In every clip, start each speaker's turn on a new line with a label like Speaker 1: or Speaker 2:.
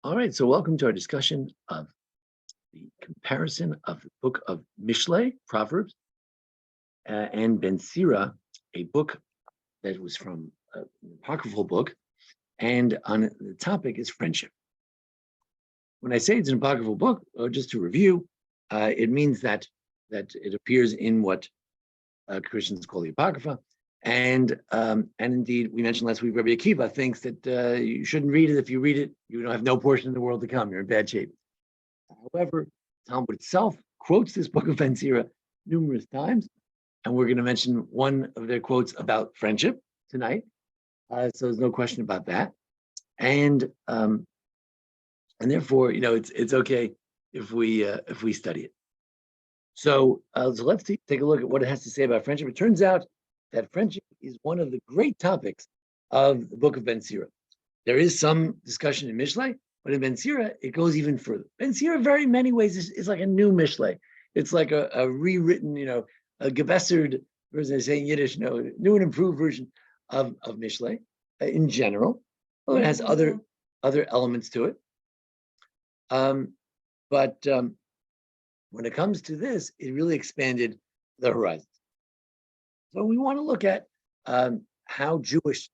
Speaker 1: All right, so welcome to our discussion of the comparison of the book of Mishlei, Proverbs, and Ben Sira, a book that was from an apocryphal book, and on the topic is friendship. When I say it's an apocryphal book, just to review, it means that it appears in what Christians call the Apocrypha, and indeed, we mentioned last week, Rabbi Akiva thinks that you shouldn't read it. If you read it, you don't have no portion of the world to come. You're in bad shape. However, Talmud itself quotes this book of Ben Sira numerous times, and we're going to mention one of their quotes about friendship tonight. So there's no question about that, and therefore, it's okay if we study it. So let's take a look at what it has to say about friendship. It turns out that friendship is one of the great topics of the book of Ben Sira. There is some discussion in Mishlei, but in Ben Sira, it goes even further. Ben Sira, very many ways, is like a new Mishlei. It's like a rewritten, a gebessered, as they say in Yiddish, new and improved version of Mishlei in general. Well, it has other elements to it. But when it comes to this, it really expanded the horizons. So we want to look at how Jewish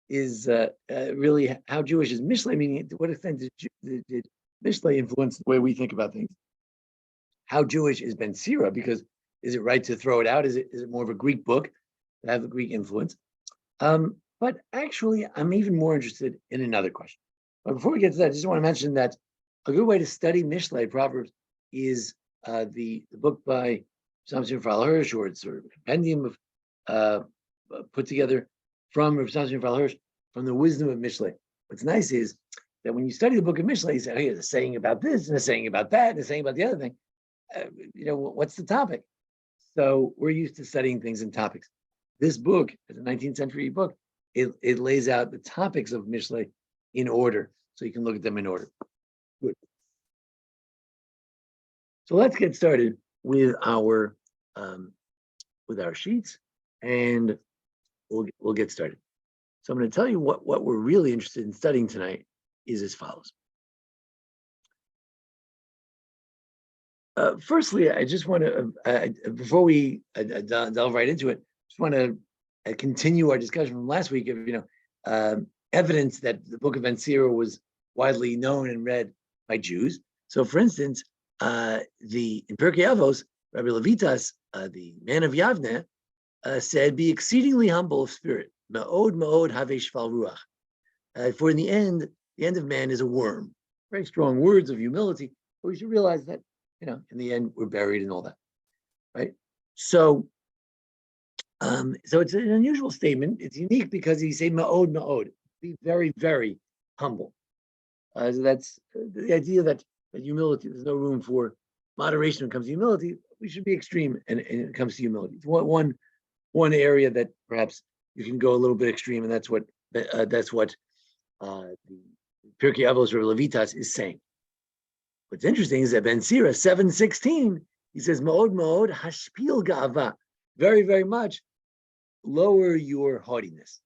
Speaker 1: is how Jewish is Mishlei, meaning to what extent did Mishlei influence the way we think about things? How Jewish is Ben Sira? Because is it right to throw it out? Is it more of a Greek book that have a Greek influence? But actually, I'm even more interested in another question. But before we get to that, I just want to mention that a good way to study Mishlei, Proverbs, is the book by Samson Raphael Hirsch, or it's sort of a compendium of put together from Rav Samson Raphael Hirsch from the wisdom of Mishlei. What's nice is that when you study the book of Mishlei, you say, "Hey, there's a saying about this, and a saying about that, and a saying about the other thing." What's the topic? So we're used to studying things in topics. This book, as a 19th century book, it lays out the topics of Mishlei in order, so you can look at them in order. Good. So let's get started with our sheets, and we'll get started. So I'm going to tell you what we're really interested in studying tonight is as follows. Firstly, I just want to, before we delve right into it, just want to continue our discussion from last week of evidence that the book of Ben Sira was widely known and read by Jews. So, for instance, in Pirkei Avos, Rabbi Levitas, the man of Yavne, said, "Be exceedingly humble of spirit. Ma'od ma'od have shval ruach. For in the end of man is a worm." Very strong words of humility, but we should realize that in the end we're buried and all that, right? So, so it's an unusual statement. It's unique because he said ma'od ma'od, be very very humble. So that's the idea that humility, there's no room for moderation when it comes to humility. We should be extreme and it comes to humility. It's one area that perhaps you can go a little bit extreme, and that's what the Pirkei Avos Rabbi Levitas is saying. What's interesting is that Ben Sira 7:16, he says ma'od ma'od hashpil ga'ava, very very much lower your haughtiness.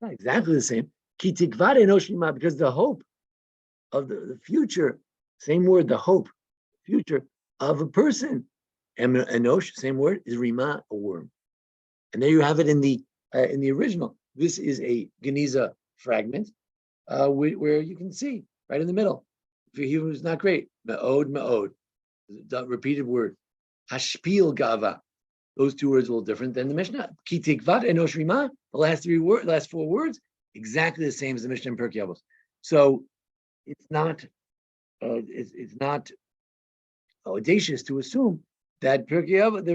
Speaker 1: Not exactly the same. Ki tikvat enosh lima, because the hope of the future, same word, the hope, future of a person, and enosh, same word, is rima, a worm. And there you have it in the original. This is a Geniza fragment where you can see right in the middle. If your Hebrew is not great, ma'od ma'od, the repeated word, hashpil gava. Those two words are a little different than the Mishnah. Ki tikvat enosh rima, the last four words, exactly the same as the Mishnah in Pirkei Avos. So it's not audacious to assume that the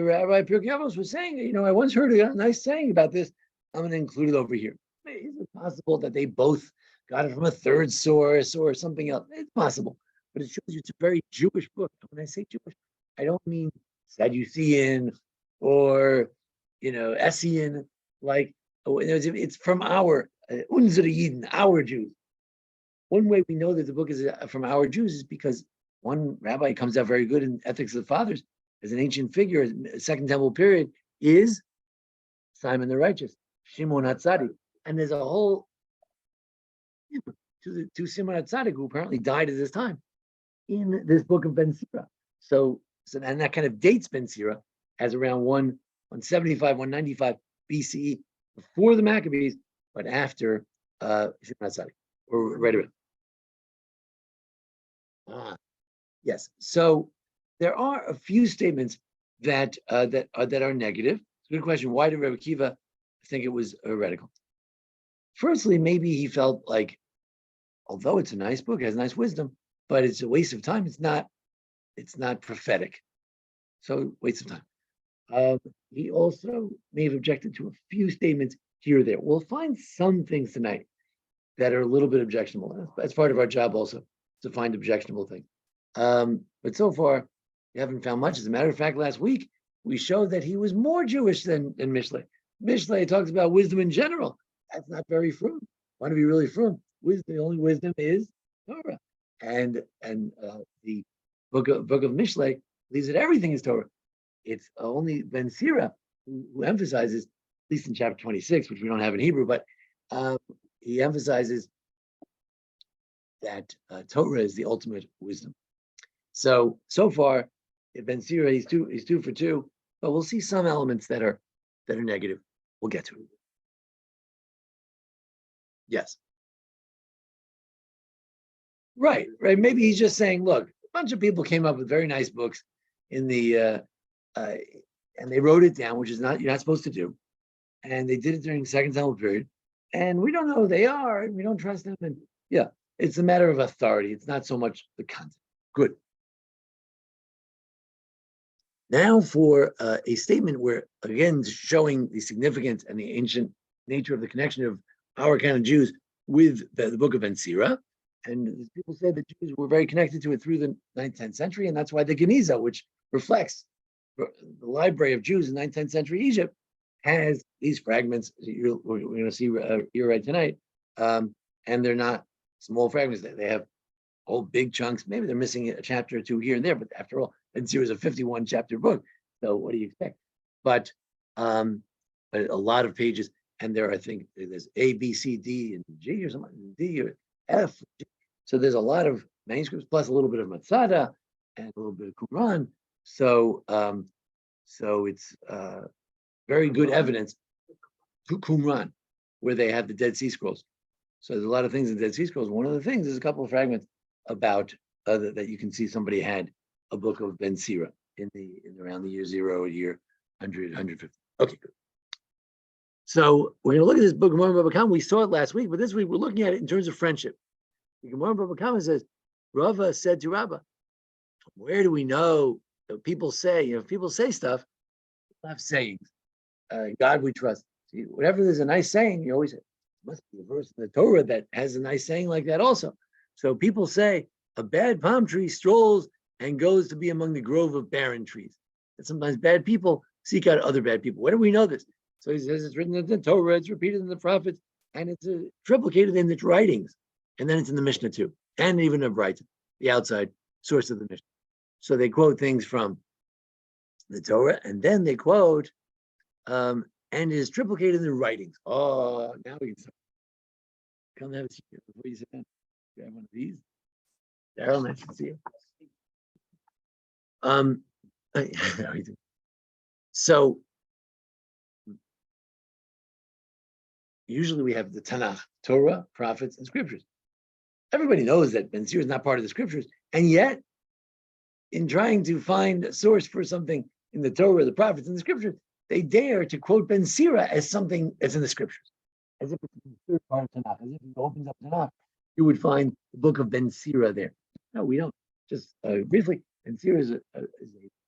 Speaker 1: Rabbi Pirkei Avos was saying, I once heard a nice saying about this. I'm going to include it over here. Is it possible that they both got it from a third source or something else? It's possible, but it shows you it's a very Jewish book. When I say Jewish, I don't mean Sadducean or Essene. Like it's from our Unsere Yidden, our Jews. One way we know that the book is from our Jews is because one rabbi comes out very good in Ethics of the Fathers as an ancient figure, Second Temple period, is Simon the Righteous, Shimon HaTzadik. And there's a whole to Simon Tzaddik, who apparently died at this time, in this book of Ben Sira. So and that kind of dates Ben Sira as around 175, 195 BCE, before the Maccabees, but after Shimon HaTzadik, or right around. Yes. So there are a few statements that are negative. It's a good question. Why did Rebbe Akiva think it was heretical? Firstly, maybe he felt like, although it's a nice book, it has nice wisdom, but it's a waste of time. It's not prophetic. So waste of time. He also may have objected to a few statements here or there. We'll find some things tonight that are a little bit objectionable. That's part of our job also, to find objectionable things. But so far, we haven't found much. As a matter of fact, last week, we showed that he was more Jewish than Mishlei. Mishlei talks about wisdom in general. That's not very frum. Want to be really frum? The only wisdom is Torah. And the book of Mishlei believes that everything is Torah. It's only Ben Sira who emphasizes, at least in chapter 26, which we don't have in Hebrew, but he emphasizes that Torah is the ultimate wisdom. So far, Ben Sira, he's two for two, but we'll see some elements that are negative. We'll get to it. Yes. Right. Maybe he's just saying, look, a bunch of people came up with very nice books in the and they wrote it down, which is you're not supposed to do. And they did it during the Second Talmud period. And we don't know who they are, and we don't trust them. And yeah, it's a matter of authority. It's not so much the content. Good. Now for a statement where, again, showing the significance and the ancient nature of the connection of our kind of Jews with the book of Ben Sira. And people say that Jews were very connected to it through the 9th, 10th century, and that's why the Geniza, which reflects the library of Jews in 9th, 10th century Egypt, has these fragments we're going to see here right tonight. And they're not small fragments. They have whole big chunks. Maybe they're missing a chapter or two here and there, but after all, Ben Sira is a 51 chapter book. So what do you expect? But a lot of pages, and there, I think there's A, B, C, D, and G or something, D or F. So there's a lot of manuscripts, plus a little bit of Matzada and a little bit of Qumran. So it's very good evidence to Qumran, where they had the Dead Sea Scrolls. So there's a lot of things in the Dead Sea Scrolls. One of the things is a couple of fragments about that you can see somebody had a book of Ben Sira in around the year 0 or year 100, 150. Okay, good. So we're going to look at this book of Gemara Baba Kama. We saw it last week, but this week we're looking at it in terms of friendship. The Gemara Baba Kama says, Rava said to Rabbah, where do we know that people say, if people say stuff, people have sayings. God we trust. See, whenever there's a nice saying, you always say, must be a verse in the Torah that has a nice saying like that also. So people say, a bad palm tree strolls and goes to be among the grove of barren trees. And sometimes bad people seek out other bad people. Where do we know this? So he says it's written in the Torah, it's repeated in the prophets, and it's triplicated in its writings. And then it's in the Mishnah too, and even in Brighton, the outside source of the Mishnah. So they quote things from the Torah, and then they quote, and it is triplicated in the writings. Oh, now we can start. Come have a seat before you sit down. Grab one of these. Daryl, nice to see you. So usually we have the Tanakh, Torah, prophets, and scriptures. Everybody knows that Ben Sira is not part of the scriptures, and yet, in trying to find a source for something in the Torah, the prophets, and the scriptures, they dare to quote Ben Sira as something that's in the scriptures, as if it's the third part of Tanakh, as if it opens up Tanakh, you would find the book of Ben Sira there. No, we don't. Just briefly, Ben Sira is a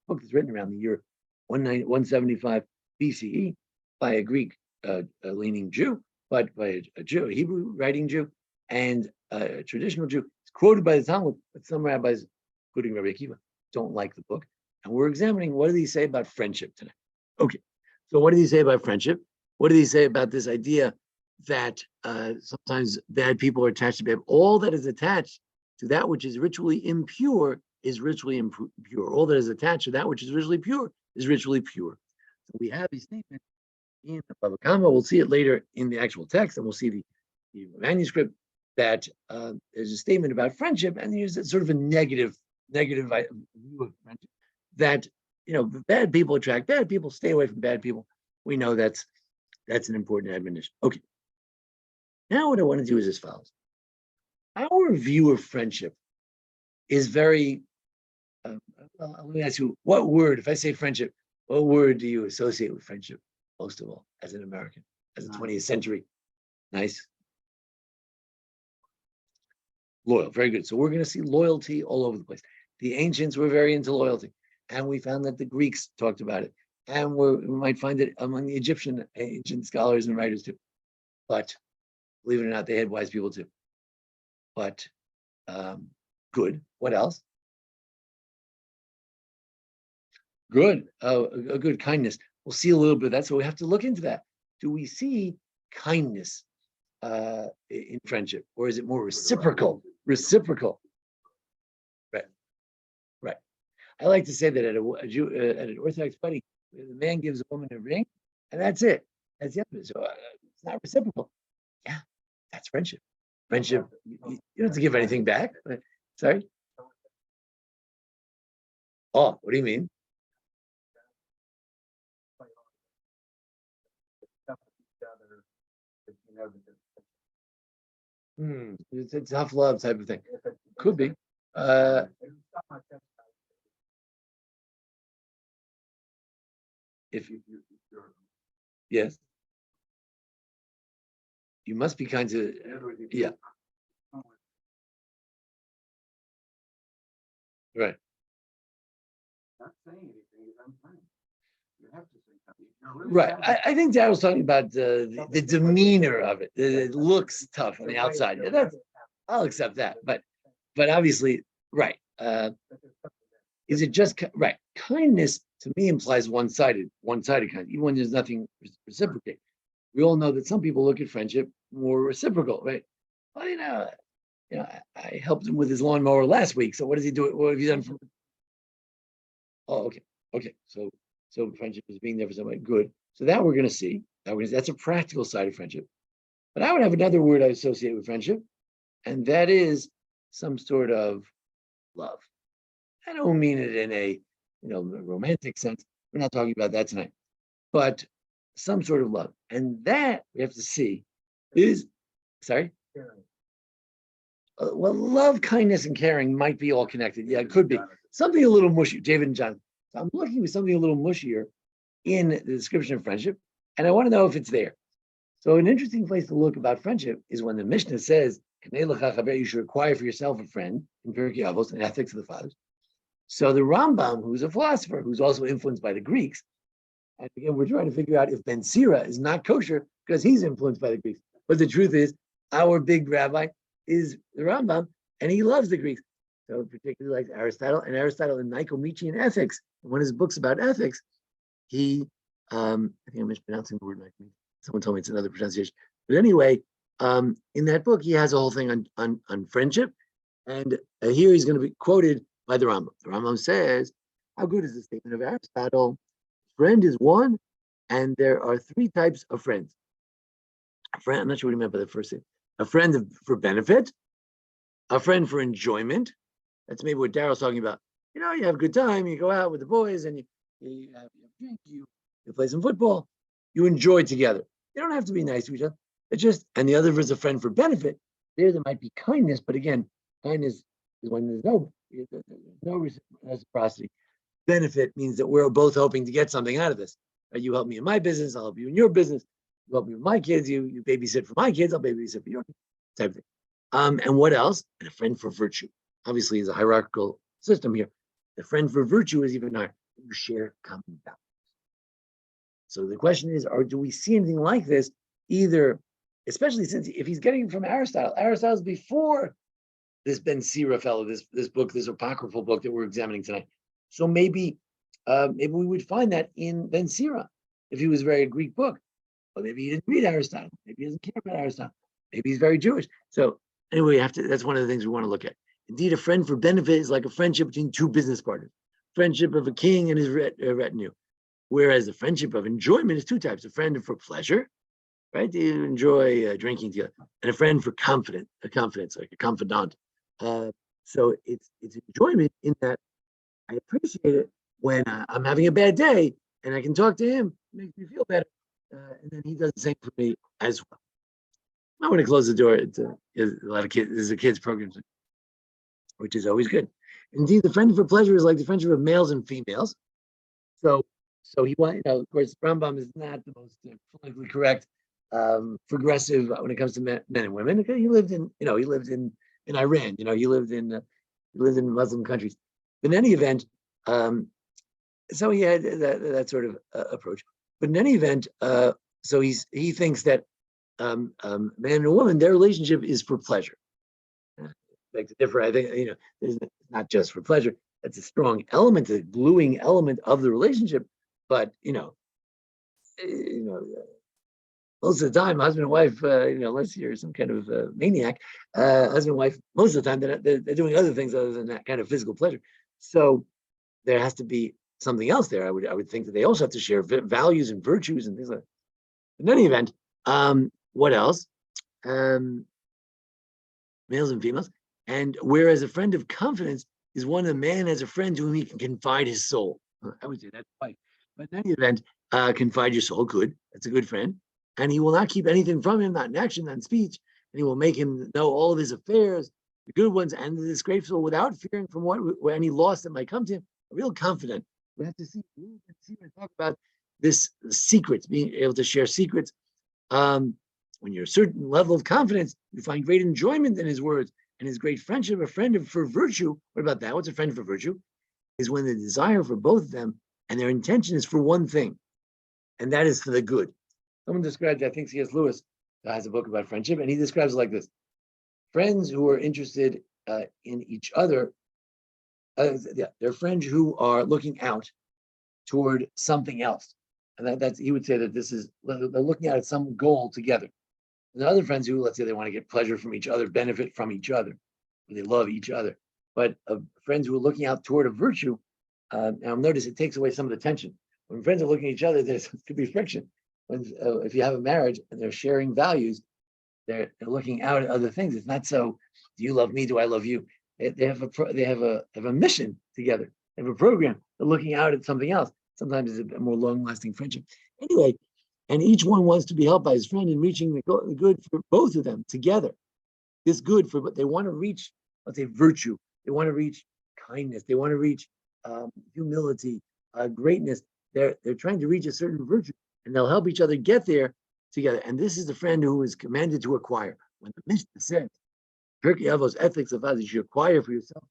Speaker 1: book that's written around the year 175 BCE by a Greek-leaning Jew, but by a Jew, a Hebrew writing Jew, and a traditional Jew. It's quoted by the Talmud, but some rabbis, including Rabbi Akiva, don't like the book. And we're examining, what did he say about friendship today? Okay, so what did he say about friendship? What did he say about this idea that sometimes bad people are attached to bad? All that is attached to that which is ritually impure is ritually impure. All that is attached to that which is ritually pure is ritually pure. So we have a statement in the Baba Kama. We'll see it later in the actual text, and we'll see the manuscript that there's a statement about friendship, and there's sort of a negative view of friendship. That bad people attract bad people. Stay away from bad people. We know that's an important admonition. Okay. Now what I want to do is as follows. Our view of friendship is very. Well, let me ask you, what word? If I say friendship, what word do you associate with friendship most of all, as an American, as a 20th century? Nice. Loyal, very good. So we're going to see loyalty all over the place. The ancients were very into loyalty, and we found that the Greeks talked about it, and we might find it among the Egyptian ancient scholars and writers too. But believe it or not, they had wise people too. But good. What else? Good. A good kindness. We'll see a little bit of that. So we have to look into that. Do we see kindness in friendship, or is it more reciprocal? Reciprocal. Right. Right. I like to say that at an Orthodox wedding, the man gives a woman a ring, and that's it. That's the end of it. So it's not reciprocal. Yeah, that's friendship. Friendship. You don't have to give anything back. Sorry. Oh, what do you mean? It's a tough love type of thing. Could be. If you, yes, you must be kind to, yeah, right. Right. I think Dad was talking about the demeanor of it. It looks tough on the outside. Yeah, I'll accept that. But obviously, right. Is it just right? Kindness to me implies one-sided kindness, even when there's nothing reciprocate. We all know that some people look at friendship more reciprocal, right? Well, I helped him with his lawnmower last week. So what does he do? What have you done for? Oh, okay. So friendship is being there for somebody. Good. So that we're going to see. That's a practical side of friendship. But I would have another word I associate with friendship, and that is some sort of love. I don't mean it in a romantic sense. We're not talking about that tonight. But some sort of love. And that we have to see is, sorry? Well, love, kindness, and caring might be all connected. Yeah, it could be. Something a little mushy, David and John. So I'm looking for something a little mushier in the description of friendship, and I want to know if it's there. So an interesting place to look about friendship is when the Mishnah says, you should acquire for yourself a friend in Pirkei Avos, in Ethics of the Fathers. So the Rambam, who's a philosopher, who's also influenced by the Greeks, and again, we're trying to figure out if Ben Sira is not kosher because he's influenced by the Greeks. But the truth is, our big rabbi is the Rambam, and he loves the Greeks. So particularly like Aristotle, and Aristotle in Nicomachean Ethics, one of his books about ethics, he, I think I'm mispronouncing the word Nicomachean. Someone told me it's another pronunciation. But anyway, in that book, he has a whole thing on friendship. And here he's going to be quoted by the Rambam. The Rambam says, how good is the statement of Aristotle? Friend is one, and there are three types of friends. A friend, I'm not sure what he meant by the first thing. A friend for benefit, a friend for enjoyment. That's maybe what Daryl's talking about. You have a good time, you go out with the boys, and you have a drink, you play some football, you enjoy together. You don't have to be nice to each other. And the other is a friend for benefit. There might be kindness, but again, kindness is when there's no reciprocity. Benefit means that we're both hoping to get something out of this. Right? You help me in my business, I'll help you in your business. You help me with my kids, you babysit for my kids, I'll babysit for your kids, type of thing. And what else? And a friend for virtue. Obviously, it's a hierarchical system here. The friend for virtue is even higher. You share common values. So the question is, do we see anything like this? Either, especially since if he's getting it from Aristotle's before this Ben Sira fellow, this book, this apocryphal book that we're examining tonight. So maybe we would find that in Ben Sira, if he was very a Greek book. But maybe he didn't read Aristotle. Maybe he doesn't care about Aristotle. Maybe he's very Jewish. So anyway, that's one of the things we want to look at. Indeed, a friend for benefit is like a friendship between two business partners. Friendship of a king and his retinue. Whereas the friendship of enjoyment is two types. A friend for pleasure right? Do you enjoy drinking together? And a friend for confidence, like a confidant. So it's enjoyment in that I appreciate it when I'm having a bad day and I can talk to him, it makes me feel better. And then he does the same for me as well. I want to close the door. It's a lot of kids. There's a kids program, which is always good. Indeed, the friendship for pleasure is like the friendship of males and females. So, he wanted, of course, Rambam is not the most politically correct, progressive when it comes to men and women. Okay, he lived in Iran. He lived in Muslim countries. But in any event, so he had that sort of approach. But in any event, so he thinks that man and woman, their relationship is for pleasure. Makes it different. I think it's not just for pleasure. That's a strong element, a gluing element of the relationship. But most of the time, husband and wife, unless you're some kind of maniac, husband and wife, most of the time they're doing other things other than that kind of physical pleasure. So there has to be something else there. I would think that they also have to share values and virtues and things like that. In any event, what else? Males and females. And whereas a friend of confidence is one a man has a friend to whom he can confide his soul. I would say that's right. But in any event, confide your soul, good. That's a good friend. And he will not keep anything from him, not in action, not in speech. And he will make him know all of his affairs, the good ones and the disgraceful, without fearing from any loss that might come to him. A real confident. We have to see talk about this secrets, being able to share secrets. When you're a certain level of confidence, you find great enjoyment in his words and his great friendship. A friend for virtue. What about that? What's a friend for virtue? Is when the desire for both of them and their intention is for one thing, and that is for the good. Someone described, I think C.S. Lewis has a book about friendship, and he describes it like this: friends who are interested in each other, they're friends who are looking out toward something else. And that's, he would say that they're looking out at some goal together. And other friends who, let's say, they want to get pleasure from each other, benefit from each other, or they love each other. But friends who are looking out toward a virtue, now notice it takes away some of the tension. When friends are looking at each other, there could be friction. When if you have a marriage and they're sharing values, they're looking out at other things. It's not so, do you love me? Do I love you? They have a mission together. They have a program. They're looking out at something else. Sometimes it's a more long-lasting friendship. Anyway, and each one wants to be helped by his friend in reaching the good for both of them together. This good for, but they want to reach, let's say, virtue. They want to reach kindness. They want to reach humility, greatness. They're trying to reach a certain virtue, and they'll help each other get there together. And this is the friend who is commanded to acquire. When the Mishnah says, Pirkei Avos, ethics of others, you should acquire for yourself.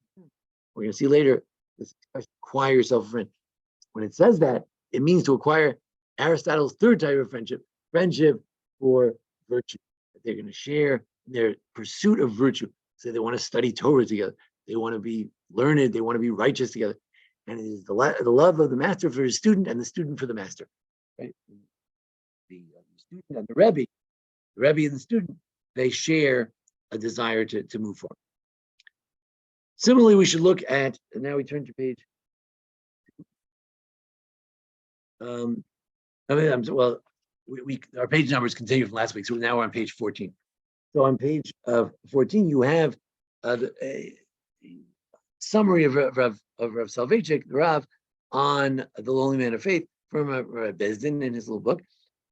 Speaker 1: We're going to see later this expression, acquire yourself a friend. When it says that, it means to acquire Aristotle's third type of friendship for virtue. They're going to share their pursuit of virtue. So they want to study Torah together. They want to be learned. They want to be righteous together. And it is the love of the master for his student and the student for the master. Right? The student and the Rebbe and the student, they share a desire to move forward. Similarly, we should look at, and now we turn to page. Our page numbers continue from last week, so now we're on page 14. So on page 14, you have a summary of Rav Soloveitchik, the Rav, on the Lonely Man of Faith from Rav Bezdin in his little book,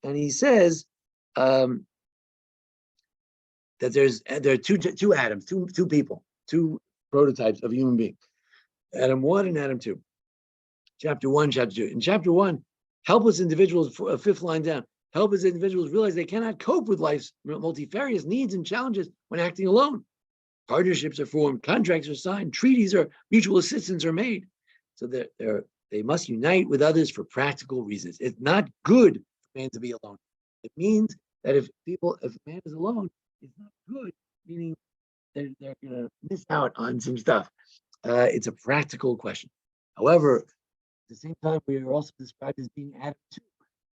Speaker 1: and he says that there are two Adams, two people, two prototypes of human being, Adam 1 and Adam 2. Chapter 1, chapter 2. In chapter 1, helpless individuals, fifth line down, helpless individuals realize they cannot cope with life's multifarious needs and challenges when acting alone. Partnerships are formed, contracts are signed, treaties or mutual assistance are made. So they must unite with others for practical reasons. It's not good for man to be alone. It means that if man is alone, it's not good, meaning they're going to miss out on some stuff. It's a practical question. However, at the same time, we are also described as being Adam 2.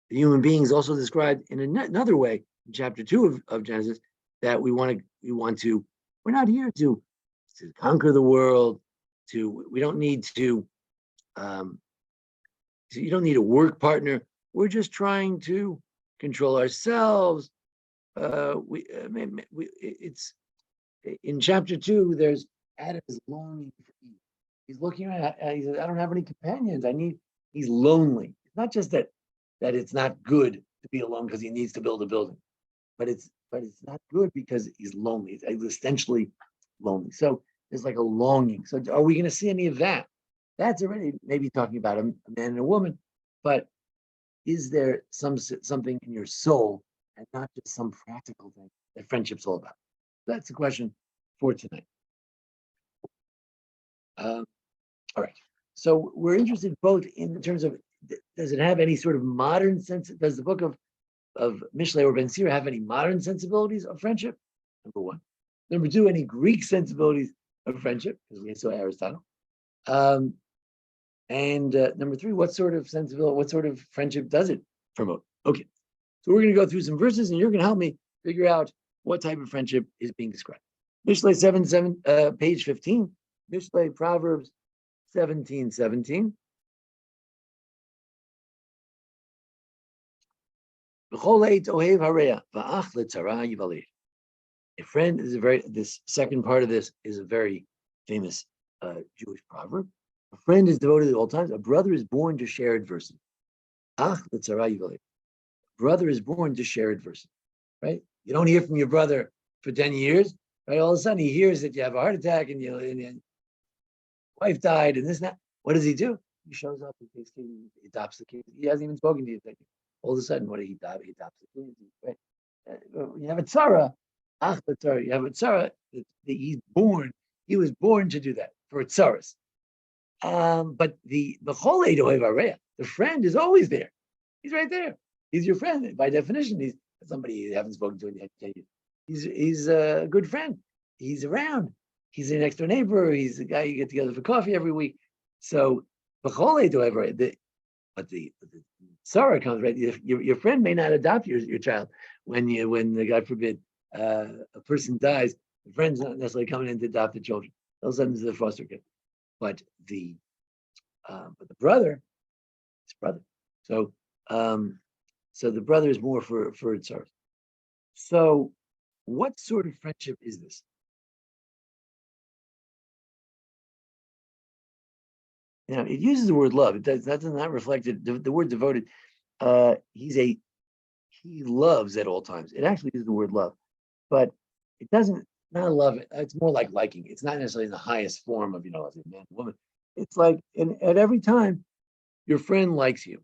Speaker 1: The human being is also described in another way in chapter 2 of Genesis, that we're not here to conquer the world. We don't need to. You don't need a work partner. We're just trying to control ourselves, it's in chapter 2. There's Adam is longing for Eve. He's looking around. He says, "I don't have any companions. He's lonely. It's not just that it's not good to be alone because he needs to build a building, but it's not good because he's lonely. It's existentially lonely. So there's like a longing. So are we going to see any of that? That's already maybe talking about a man and a woman, but is there something in your soul and not just some practical thing that friendship's all about? That's the question for tonight. All right. So we're interested both in terms of, does it have any sort of modern sense? Does the book of Mishlei or Ben Sira have any modern sensibilities of friendship? Number one. Number two, any Greek sensibilities of friendship? Because we saw Aristotle. And number three, what sort of sensibility, what sort of friendship does it promote? Okay. So we're going to go through some verses and you're going to help me figure out what type of friendship is being described. Mishlei 7, page 15. Mishlei Proverbs 17:17. A friend is this second part of this is a very famous Jewish proverb. A friend is devoted at all times. A brother is born to share adversity. Brother is born to share adversity, right? You don't hear from your brother for 10 years, right? All of a sudden he hears that you have a heart attack and your wife died and this and that. What does he do? He shows up, he takes care, he adopts the kid. He hasn't even spoken to you. All of a sudden, what did he adopt? He adopts the kid, right? You have a tzara, you have a tzara, he was born to do that for tzaras. But the friend is always there. He's right there. He's your friend. By definition, he's somebody you haven't spoken to in 10 years. He's a good friend. He's around. He's a next door neighbor. He's a guy you get together for coffee every week. So but the sorrow comes, right? Your friend may not adopt your child when God forbid a person dies. The friend's not necessarily coming in to adopt the children. All of a sudden, it's the foster kid. But the brother, his brother. So the brother is more for tzar. So what sort of friendship is this? Now it uses the word love. That does not reflect it. The word devoted. He loves at all times. It actually is the word love, but it doesn't. Not love. It's more like liking. It's not necessarily in the highest form of as a man, woman. It's like at every time, your friend likes you.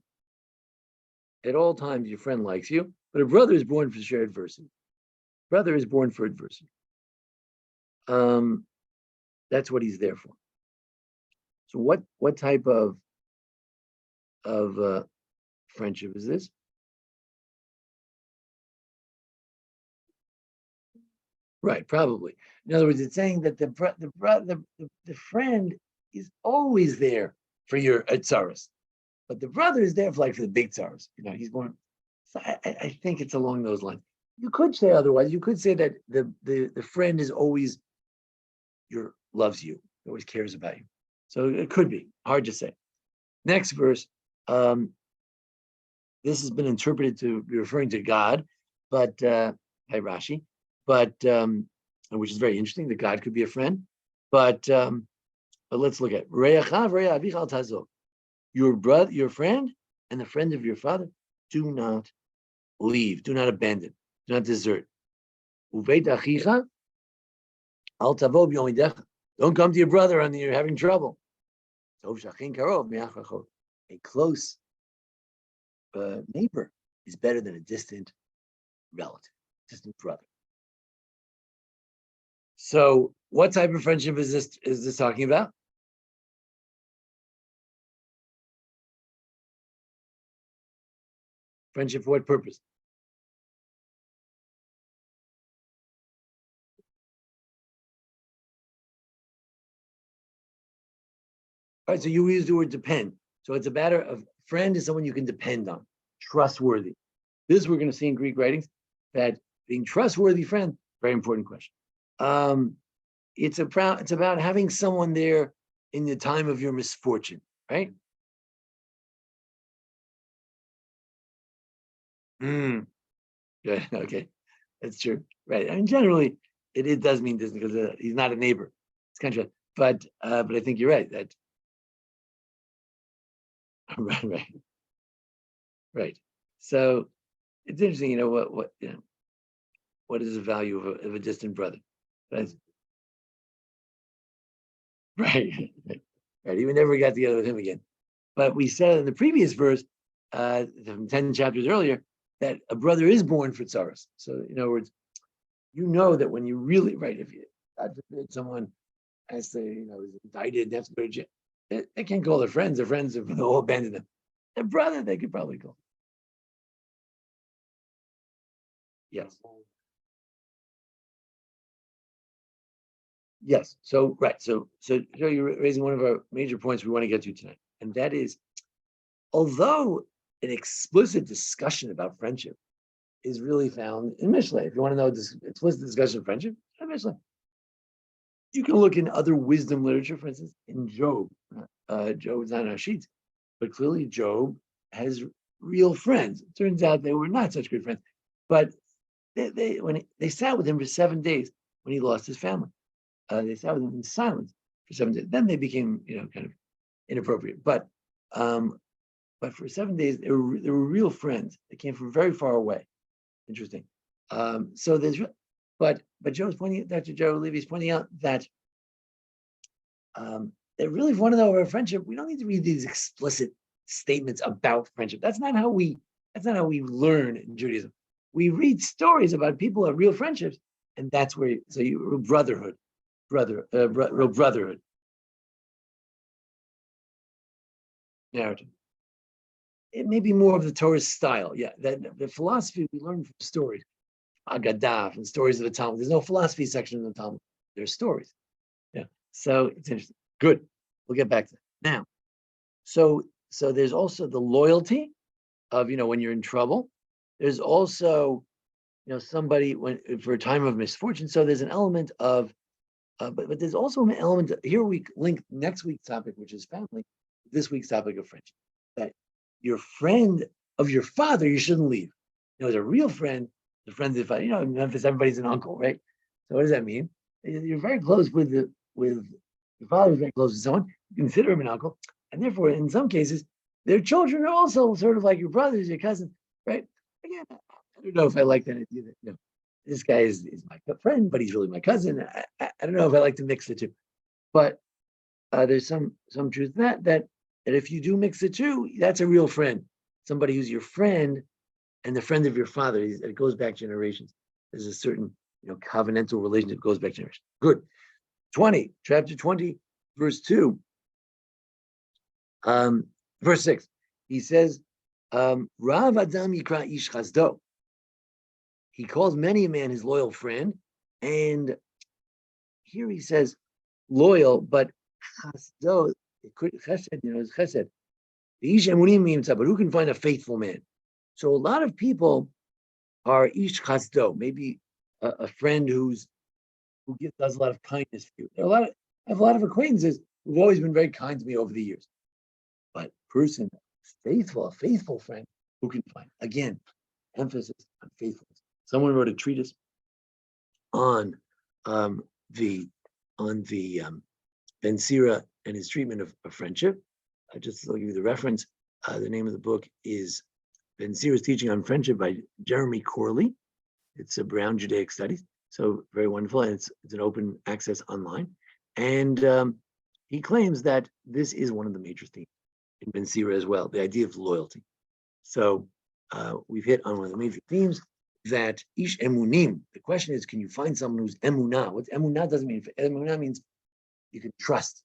Speaker 1: At all times, your friend likes you. But a brother is born for shared adversity. Brother is born for adversity. That's what he's there for. So what type of friendship is this? Right, probably. In other words, it's saying that the friend is always there for your tzaras, but the brother is there for the big tzaras. He's born. So I think it's along those lines. You could say otherwise. You could say that the friend is always loves you, always cares about you. So it could be hard to say. Next verse. This has been interpreted to be referring to God, but by Rashi, but which is very interesting. That God could be a friend, but let's look at your brother, your friend, and the friend of your father. Do not leave. Do not abandon. Do not desert. Don't come to your brother when you're having trouble. A close neighbor is better than a distant relative, distant brother. So, what type of friendship is this talking about? Friendship for what purpose? All right, so you use the word depend. So it's a matter of friend is someone you can depend on, trustworthy. This we're going to see in Greek writings, that being trustworthy friend, very important question. It's about having someone there in the time of your misfortune, right? Good. Okay. That's true. Right. I mean, generally, it does mean distant because he's not a neighbor. It's kind of, but I think you're right. That right. Right. So it's interesting, what is the value of a distant brother? That's right. Right. He never got together with him again. But we said in the previous verse, from 10 chapters earlier, that a brother is born for tsaros. So in other words, that when you really right, if you God forbid someone has to, is indicted, that's go to jail. They can't call their friends. Their friends have all abandoned them. Their brother, they could probably call. Yes. Yes. So right. So you're raising one of our major points we want to get to tonight, and that is, although an explicit discussion about friendship is really found in Mishlei. If you want to know this explicit discussion of friendship, in Mishlei. You can look in other wisdom literature, for instance, in Job. Job is not on our sheets, but clearly Job has real friends. It turns out they were not such good friends, but they sat with him for 7 days when he lost his family. They sat with him in silence for 7 days. Then they became, kind of inappropriate. But for 7 days, they were real friends. They came from very far away. Interesting. So there's, but Dr. Joe Levy is pointing out that that really, if you want to know our friendship, we don't need to read these explicit statements about friendship. That's not how we learn in Judaism. We read stories about people who have real friendships, and that's where real brotherhood, real brotherhood narrative. It may be more of the Torah's style. Yeah, the philosophy we learn from stories, Agadah, and stories of the Talmud. There's no philosophy section in the Talmud. There's stories. Yeah, so it's interesting. Good. We'll get back to that now. So there's also the loyalty of when you're in trouble. There's also somebody for a time of misfortune. So there's an element of, but there's also an element here. We link next week's topic, which is family, this week's topic of friendship. That your friend of your father, you shouldn't leave. As a real friend, the friend of the father. In Memphis, everybody's an uncle, right? So what does that mean? You're very close with your father is very close to someone. You consider him an uncle, and therefore, in some cases, their children are also sort of like your brothers, your cousins, right? Again, I don't know if I like that idea that this guy is my friend, but he's really my cousin. I don't know if I like to mix the two, but there's some truth to that if you do mix the two, that's a real friend, somebody who's your friend and the friend of your father. It goes back generations. There's a certain covenantal relationship goes back generations. Good. Chapter 20, verse 2. Verse 6. He says, Rav Adam Yikra Ish Chasdo. He calls many a man his loyal friend. And here he says loyal, but Chasdo, Chesed, is Chesed. The Ish Emunim means, but who can find a faithful man? So a lot of people are Ish Chasdo, maybe a friend who does a lot of kindness for you. I have a lot of acquaintances who've always been very kind to me over the years. But a faithful friend, who can find? Again, emphasis on faithfulness. Someone wrote a treatise on the Ben Sira and his treatment of friendship. Just to give you the reference, the name of the book is Ben Sira's Teaching on Friendship by Jeremy Corley. It's a Brown Judaic Studies. So very wonderful, and it's an open access online. And he claims that this is one of the major themes in Ben Sira as well, the idea of loyalty. So we've hit on one of the major themes, that ish emunim. The question is, can you find someone who's emunah? What emunah doesn't mean? Emunah means you can trust.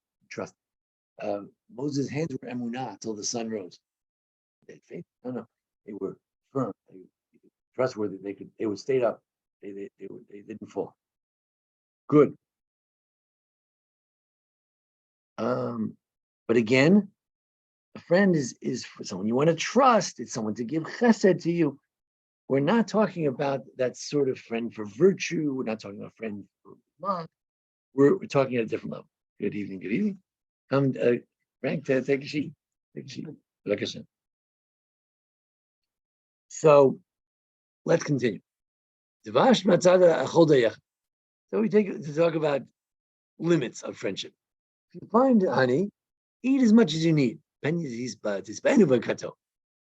Speaker 1: Moses' hands were emunah until the sun rose. Faith? No, they were firm. They were trustworthy. They would stay up. They didn't fall. Good. But again, a friend is for someone you want to trust. It's someone to give chesed to you. We're not talking about that sort of friend for virtue. We're not talking about friend for love. We're talking at a different level. Good evening. Good evening. Come, Frank, take a seat. Like I said. So let's continue. Dvash matzada achol dayach. So we take to talk about limits of friendship. If you find honey, eat as much as you need. The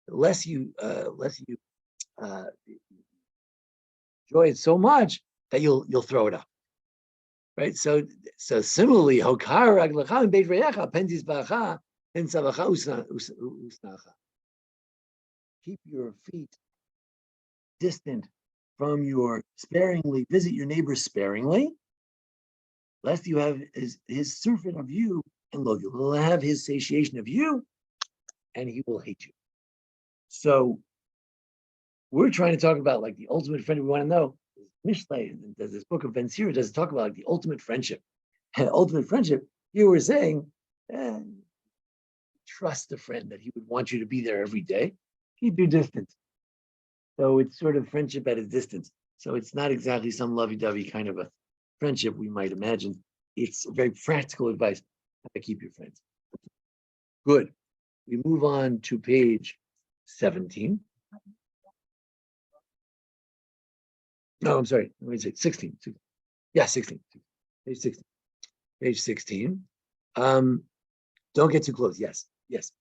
Speaker 1: less you enjoy it so much that you'll throw it up. Right? So similarly, hokar raglacha and beit reyacha pentis ba'acha and savacha usnacha. Keep your feet distant from visit your neighbor sparingly, lest you have his surfeit of you, and lo, you'll have his satiation of you, and he will hate you. So we're trying to talk about like the ultimate friend we want to know. Mishlei, there's this book of Ben Sira, does talk about like the ultimate friendship. And ultimate friendship, you were saying, trust a friend that he would want you to be there every day. Keep your distance. So it's sort of friendship at a distance. So it's not exactly some lovey-dovey kind of a friendship we might imagine. It's very practical advice how to keep your friends. Good. We move on to page 17. No, I'm sorry. Let me say 16. Yeah, 16. Page 16. Page 16. Don't get too close. Yes.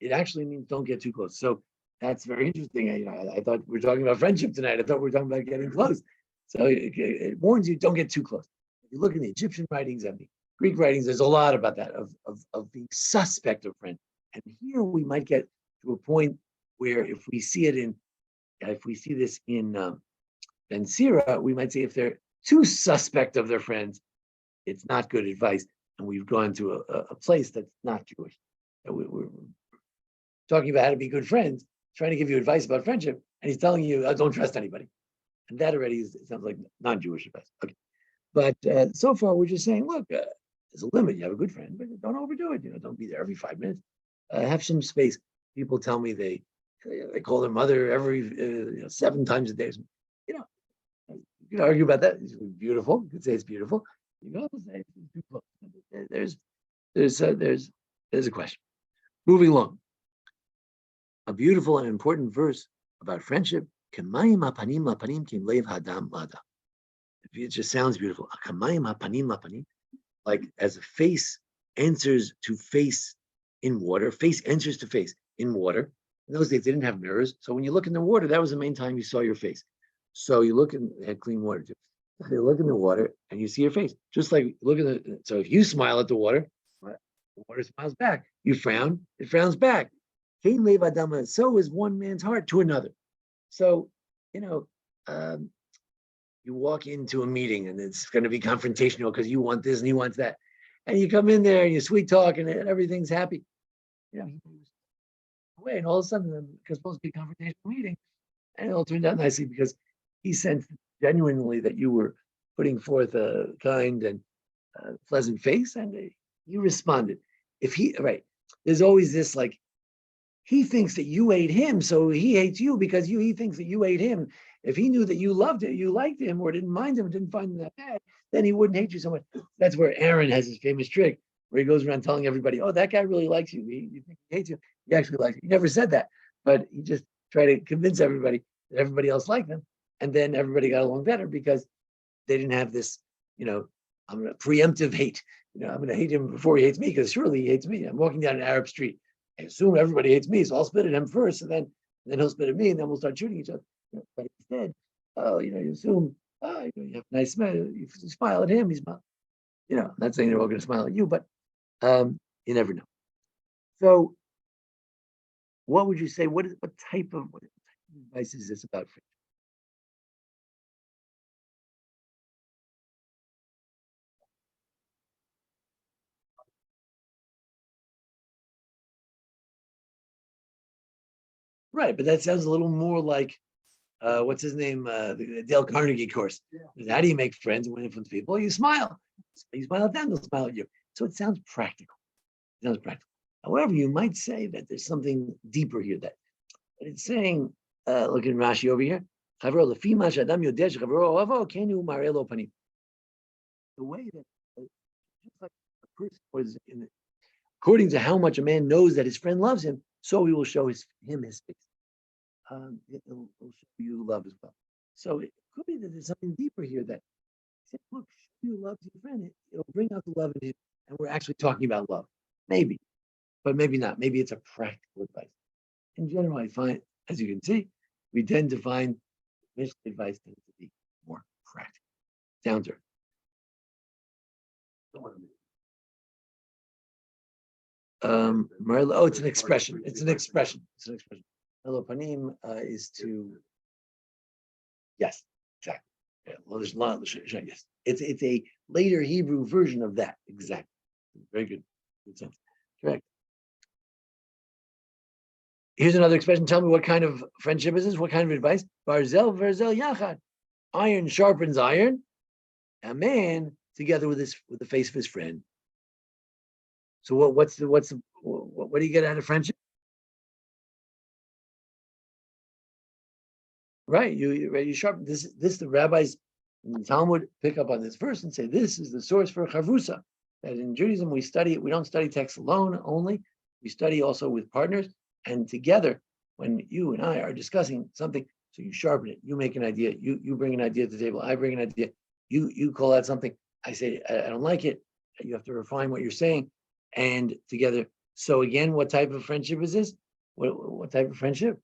Speaker 1: It actually means don't get too close. So that's very interesting. I thought we were talking about friendship tonight. I thought we were talking about getting close. So it warns you, don't get too close. If you look in the Egyptian writings and the Greek writings, there's a lot about that, of being suspect of friend. And here we might get to a point where if we see this in Ben Sira, we might say if they're too suspect of their friends, it's not good advice. And we've gone to a place that's not Jewish. We're talking about how to be good friends, trying to give you advice about friendship, and he's telling you, don't trust anybody. And that already sounds like non-Jewish advice. Okay. But so far, we're just saying, look, there's a limit. You have a good friend, but don't overdo it. Don't be there every 5 minutes. Have some space. People tell me they call their mother every 7 times a day. You can argue about that. It's beautiful. You could say it's beautiful. You can also say it's too close. There's a question. Moving along. A beautiful and important verse about friendship. It just sounds beautiful. Like as a face answers to face in water, face answers to face in water. In those days, they didn't have mirrors. So when you look in the water, that was the main time you saw your face. So you look at clean water too. So you look in the water and you see your face. Just like so if you smile at the water smiles back. You frown, it frowns back. So is one man's heart to another. So, you walk into a meeting and it's going to be confrontational because you want this and he wants that. And you come in there and you sweet talk and everything's happy. And all of a sudden, it's supposed to be a confrontational meeting. And it all turned out nicely because he sensed genuinely that you were putting forth a kind and pleasant face, and you responded. There's always this like, he thinks that you hate him, so he hates you because he thinks that you hate him. If he knew that you loved it, you liked him, or didn't mind him, didn't find him that bad, then he wouldn't hate you so much. That's where Aaron has his famous trick, where he goes around telling everybody, "Oh, that guy really likes you. You think he hates you? He actually likes you." He never said that, but he just tried to convince everybody that everybody else liked them, and then everybody got along better because they didn't have this, I'm a preemptive hate. I'm going to hate him before he hates me because surely he hates me. I'm walking down an Arab street. I assume everybody hates me, so I'll spit at him first, and then he'll spit at me, and then we'll start shooting each other. But instead, you assume, you have a nice smile. You smile at him, he smiles. Not saying they're all going to smile at you, but you never know. So, what would you say? What type of advice is this about friendship? Right, but that sounds a little more like what's his name? The Dale Carnegie course. Yeah. How do you make friends and influence people? You smile. You smile at them, they'll smile at you. So it sounds practical. However, you might say that there's something deeper here that it's saying, look at Rashi over here. The way that just like a person was according to how much a man knows that his friend loves him, so he will show him his face. It will show you love as well. So could be that there's something deeper here that said, look, show you love to your friend. It'll bring out the love in him, and we're actually talking about love. Maybe, but maybe not. Maybe it's a practical advice. In general, I find, as you can see, we tend to find Mishlei advice tends to be more practical, down to earth. Oh, it's an expression. It's an expression. It's an expression. Hello, panim is to. Yes, exactly. Yeah, well, there's a lot. Yes, it's a later Hebrew version of that. Exactly. Very good. Good sense. Correct. Here's another expression. Tell me what kind of friendship is this? What kind of advice? Barzel verzel yachad. Iron sharpens iron. A man together with the face of his friend. So what do you get out of friendship? Right, you sharpen this. The rabbis in the Talmud pick up on this verse and say this is the source for chavrusa. That in Judaism we don't study text alone only. We study also with partners and together. When you and I are discussing something, so you sharpen it. You make an idea. You bring an idea to the table. I bring an idea. You call out something. I say I don't like it. You have to refine what you're saying, and together. So again, what type of friendship is this? What type of friendship?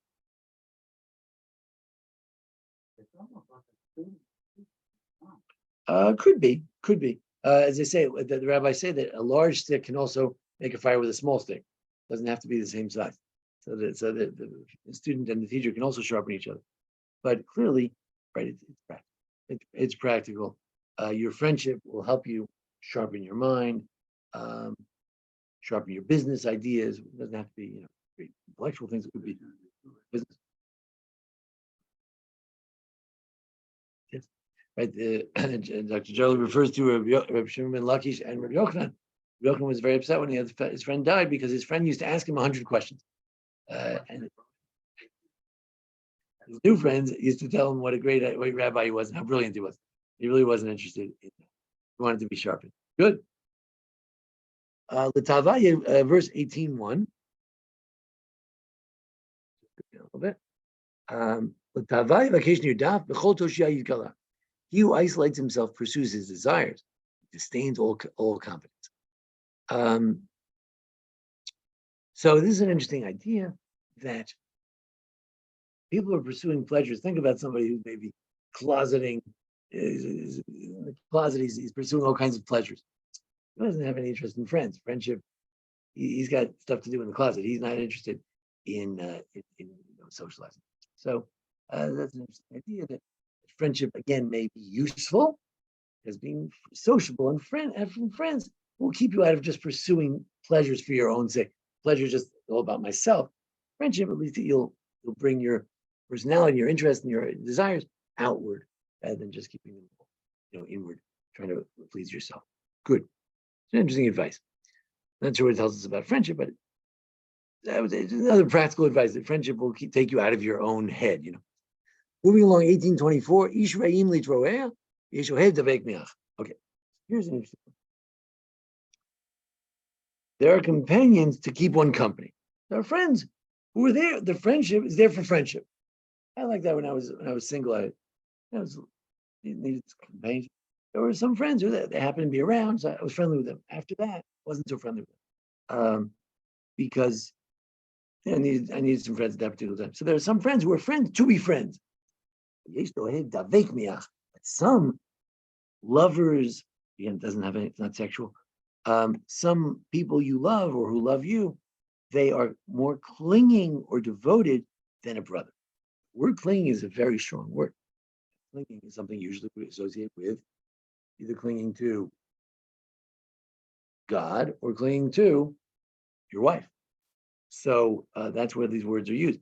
Speaker 1: Could be. As they say, the rabbis say that a large stick can also make a fire with a small stick. It doesn't have to be the same size. So that the student and the teacher can also sharpen each other. But clearly, right, it's practical. Your friendship will help you sharpen your mind, sharpen your business ideas. It doesn't have to be, intellectual things. It could be business. Yes. Right. Dr. Joel refers to Rabbi Shimon ben Lakish and Rabbi Yochanan. Rabbi Yochanan was very upset when his friend died because his friend used to ask him 100 questions. And his new friends used to tell him what a great rabbi he was and how brilliant he was. He really wasn't interested in that. He wanted to be sharpened. Good. L'tavaya, verse 18:1. A little bit. L'tavaya vacation yudaf b'chol toshia yidgala. He who isolates himself pursues his desires, disdains all competence. So this is an interesting idea that people are pursuing pleasures. Think about somebody who's maybe closeting, is in the closet, he's pursuing all kinds of pleasures. He doesn't have any interest in friends, friendship. He's got stuff to do in the closet. He's not interested in socializing. So that's an interesting idea that friendship, again, may be useful as being sociable and having friends will keep you out of just pursuing pleasures for your own sake. Pleasure just all about myself. Friendship, at least you'll bring your personality, your interest, and your desires outward rather than just keeping them, inward, trying to please yourself. Good. It's interesting advice. Not sure what it tells us about friendship, but it's another practical advice that friendship will take you out of your own head. Moving along, 1824. Ish re'im litroeh, yesh ohed davek miach. Okay, here's an interesting one. There are companions to keep one company. There are friends who are there. The friendship is there for friendship. I like that when I was single. I needed companions. There were some friends who they happened to be around, so I was friendly with them. After that, I wasn't so friendly with them because I needed some friends at that particular time. So there are some friends who are friends to be friends. But some lovers, again, it doesn't have any, it's not sexual. Some people you love or who love you, they are more clinging or devoted than a brother. The word clinging is a very strong word. Clinging is something usually we associate with either clinging to God or clinging to your wife. So that's where these words are used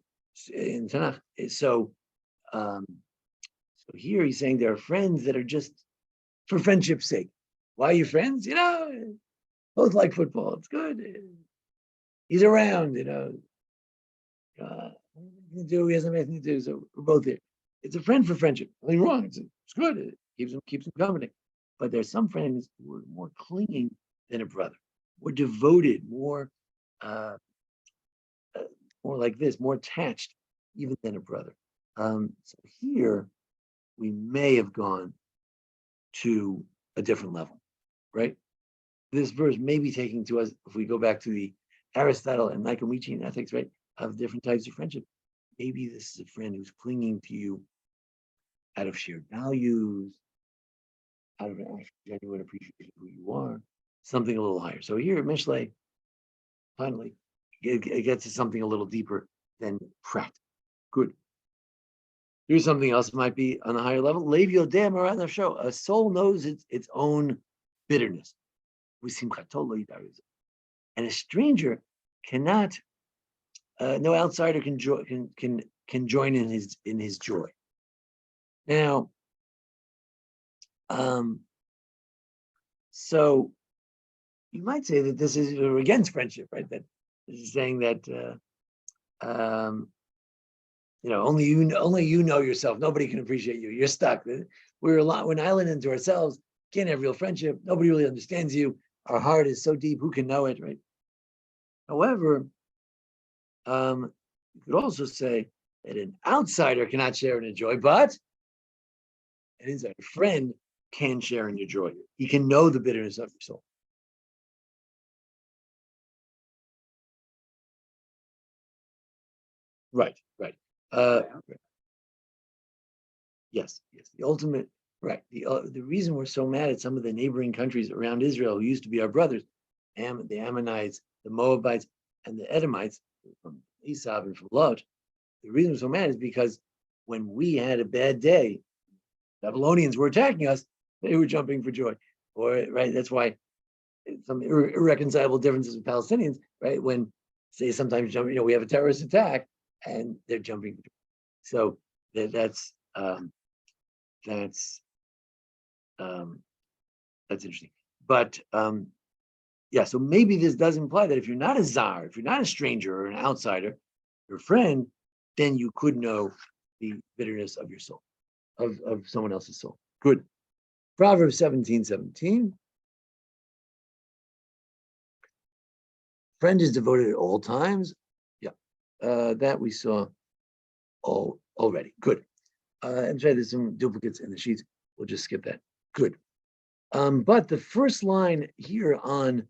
Speaker 1: in Tanakh. So here he's saying there are friends that are just for friendship's sake. Why are you friends? Both like football. It's good. He's around, he hasn't anything to do, so we're both here. It's a friend for friendship. Nothing wrong. It's good. It keeps him company. But there's some friends who are more clinging than a brother, more devoted, more like this, more attached even than a brother. So here, we may have gone to a different level, right? This verse may be taking to us, if we go back to the Aristotle and Nicomachean ethics, right, of different types of friendship. Maybe this is a friend who's clinging to you out of shared values, out of an actual genuine appreciation of who you are, something a little higher. So here at Mishlei, finally, it gets to something a little deeper than practice. Good. Here's something else that might be on a higher level. Lev yodeh marat nafsho. A soul knows its own bitterness. And a stranger cannot, no outsider can join in his joy. Now, so you might say that this is against friendship, right? That this is saying that only you know yourself. Nobody can appreciate you. You're stuck. We're an island unto ourselves. Can't have real friendship. Nobody really understands you. Our heart is so deep. Who can know it, right? However, you could also say that an outsider cannot share in your joy, but an insider friend can share in your joy. He can know the bitterness of your soul. Right. Yes. The ultimate, right. The reason we're so mad at some of the neighboring countries around Israel who used to be our brothers, the Ammonites, the Moabites, and the Edomites from Esau and from Lot, the reason we're so mad is because when we had a bad day, Babylonians were attacking us, they were jumping for joy. Right, that's why some irreconcilable differences with Palestinians, right? When say sometimes we have a terrorist attack and they're jumping. So that's interesting. But so maybe this does imply that if you're not a czar, if you're not a stranger or an outsider, your friend, then you could know the bitterness of your soul, of someone else's soul. Good. Proverbs 17:17. Friend is devoted at all times. Yeah, that we saw already. Good. I'm sorry, there's some duplicates in the sheets. We'll just skip that. Good. But the first line here on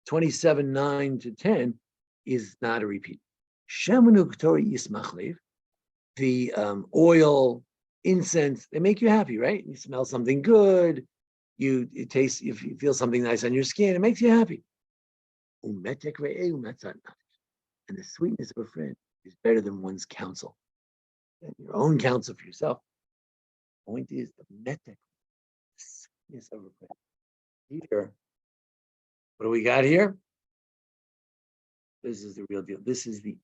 Speaker 1: 27:9-10 is not a repeat. The oil, incense, they make you happy, right? You smell something good, you taste, if you feel something nice on your skin, it makes you happy. And the sweetness of a friend is better than one's counsel, and your own counsel for yourself. The point is the metek, the sweetness of a friend. Here, what do we got here? This is the real deal. This is the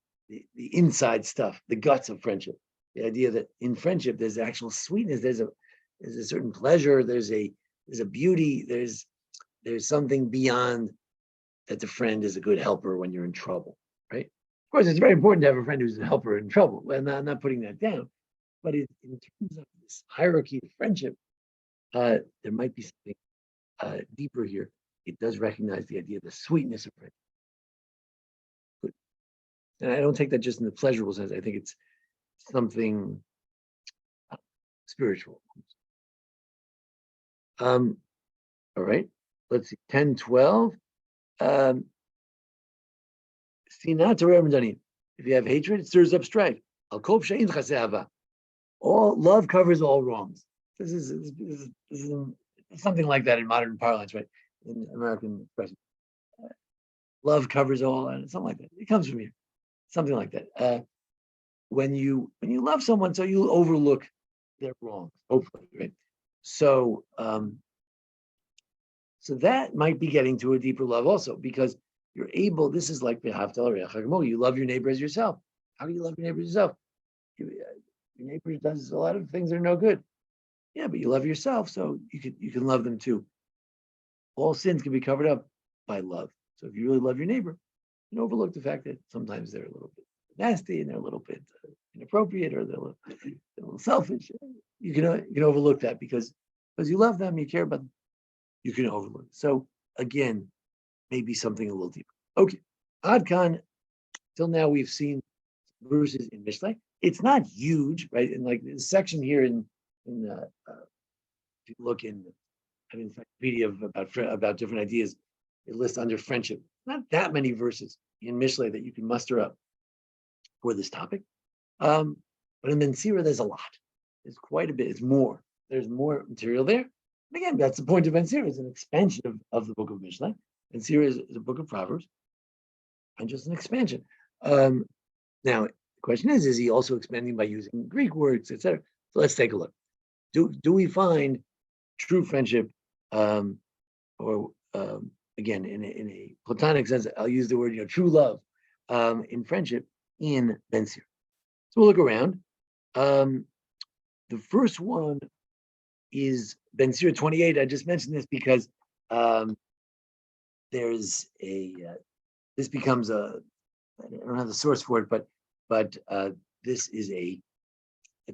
Speaker 1: inside stuff, the guts of friendship. The idea that in friendship there's actual sweetness, there's a certain pleasure, there's a beauty, there's something beyond that. The friend is a good helper when you're in trouble, right? Of course, it's very important to have a friend who's a helper in trouble. And I'm not putting that down, but in terms of this hierarchy of friendship, there might be something deeper here. It does recognize the idea of the sweetness of friendship. Good. And I don't take that just in the pleasurable sense. I think it's something spiritual. All right, let's see, 10:12. If you have hatred, it stirs up strife. All love covers all wrongs. This is something like that in modern parlance, right? In American expression, love covers all, and something like that. It comes from here, something like that. When you love someone, so you overlook their wrongs, hopefully, right? So that might be getting to a deeper love also, because you're able. This is like you love your neighbor as yourself. How do you love your neighbor as yourself? Your neighbor does a lot of things that are no good. Yeah, but you love yourself, so you can love them too. All sins can be covered up by love. So if you really love your neighbor, you can overlook the fact that sometimes they're a little bit nasty and they're a little bit inappropriate, or they're a little selfish. You can overlook that because you love them, you care about them. You can overlook. So again, maybe something a little deeper. Okay, Adkan. Till now, we've seen verses in Mishlei. It's not huge, right? And like this section here in if you look in an encyclopedia about different ideas, it lists under friendship not that many verses in Mishlei that you can muster up for this topic. But in Ben Sira, there's a lot. There's quite a bit. It's more. There's more material there. And again, that's the point of Ben Sira. It's an expansion of the book of Mishlei. Ben Sira is a book of Proverbs, and just an expansion. Now, the question is he also expanding by using Greek words, etc.? So let's take a look. Do we find true friendship, or again, in a platonic sense, I'll use the word, true love, in friendship in Ben Sira? So we'll look around. The first one is Ben Sira 28. I just mentioned this because there's this becomes I don't have the source for it, but this is a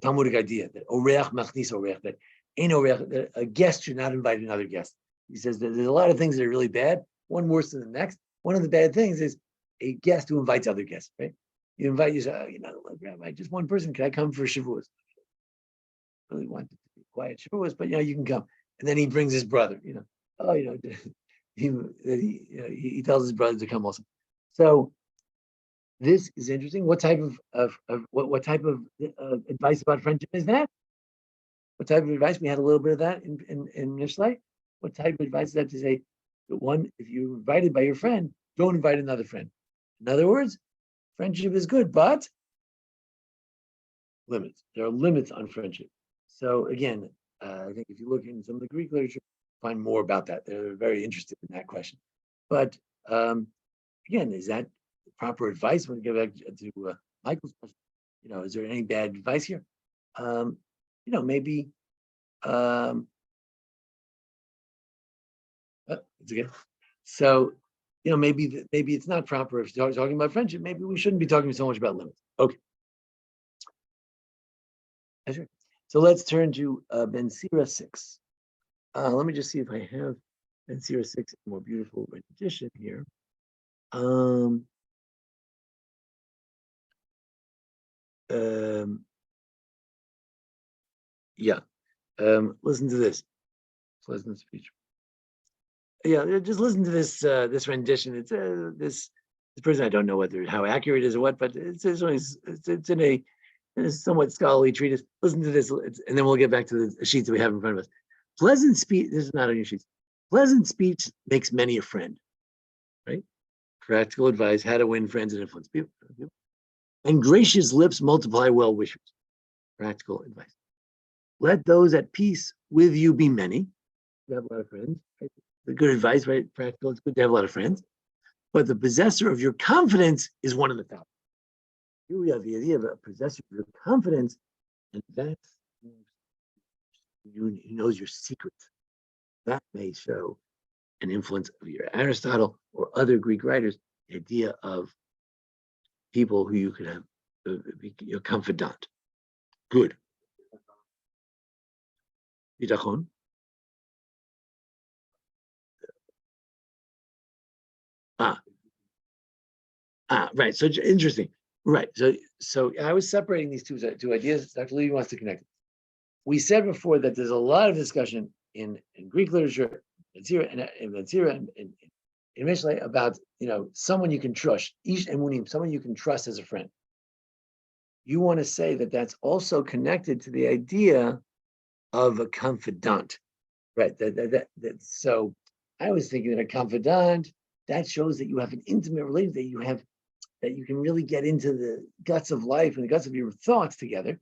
Speaker 1: Talmudic idea that oreach machnis oreach, that a guest should not invite another guest. He says that there's a lot of things that are really bad, one worse than the next. One of the bad things is a guest who invites other guests, right? You invite, you say, Rabbi, just one person, can I come for Shavuos? I really want to be quiet Shavuos, but you can come. And then he brings his brother, he tells his brother to come also. So this is interesting. What type of advice about friendship is that? What type of advice? We had a little bit of that in Mishlei. What type of advice is that to say, if you're invited by your friend, don't invite another friend. In other words, friendship is good, but limits. There are limits on friendship. So again, I think if you look in some of the Greek literature, find more about that. They're very interested in that question. But again, is that proper advice? When we get back to Michael's question, is there any bad advice here? Maybe. It's okay. So, maybe it's not proper if you're talking about friendship. Maybe we shouldn't be talking so much about limits. Okay. That's right. So let's turn to Ben Sira 6. Let me just see if I have Ben Sira 6, a more beautiful rendition here. Listen to this. Pleasant speech. Yeah, just listen to this rendition. It's this person. I don't know how accurate it is or what, but it's in a somewhat scholarly treatise. Listen to this, and then we'll get back to the sheets that we have in front of us. Pleasant speech. This is not on your sheets. Pleasant speech makes many a friend. Right? Practical advice: how to win friends and influence people. And gracious lips multiply well wishers. Practical advice. Let those at peace with you be many. You have a lot of friends. Right? The good advice, right? Practical. It's good to have a lot of friends. But the possessor of your confidence is one of the top. Here we have the idea of a possessor of your confidence, and that's who knows your secrets. That may show an influence of your Aristotle or other Greek writers, the idea of people who you could have your confidant. Good. Bitachon. Right. So interesting. Right. So I was separating these two ideas. Dr. Levy wants to connect. We said before that there's a lot of discussion in Greek literature, in Mishlei, about someone you can trust, ish emunim, someone you can trust as a friend. You want to say that that's also connected to the idea of a confidant, right? So I was thinking that a confidant, that shows that you have an intimate relationship, that you can really get into the guts of life and the guts of your thoughts together.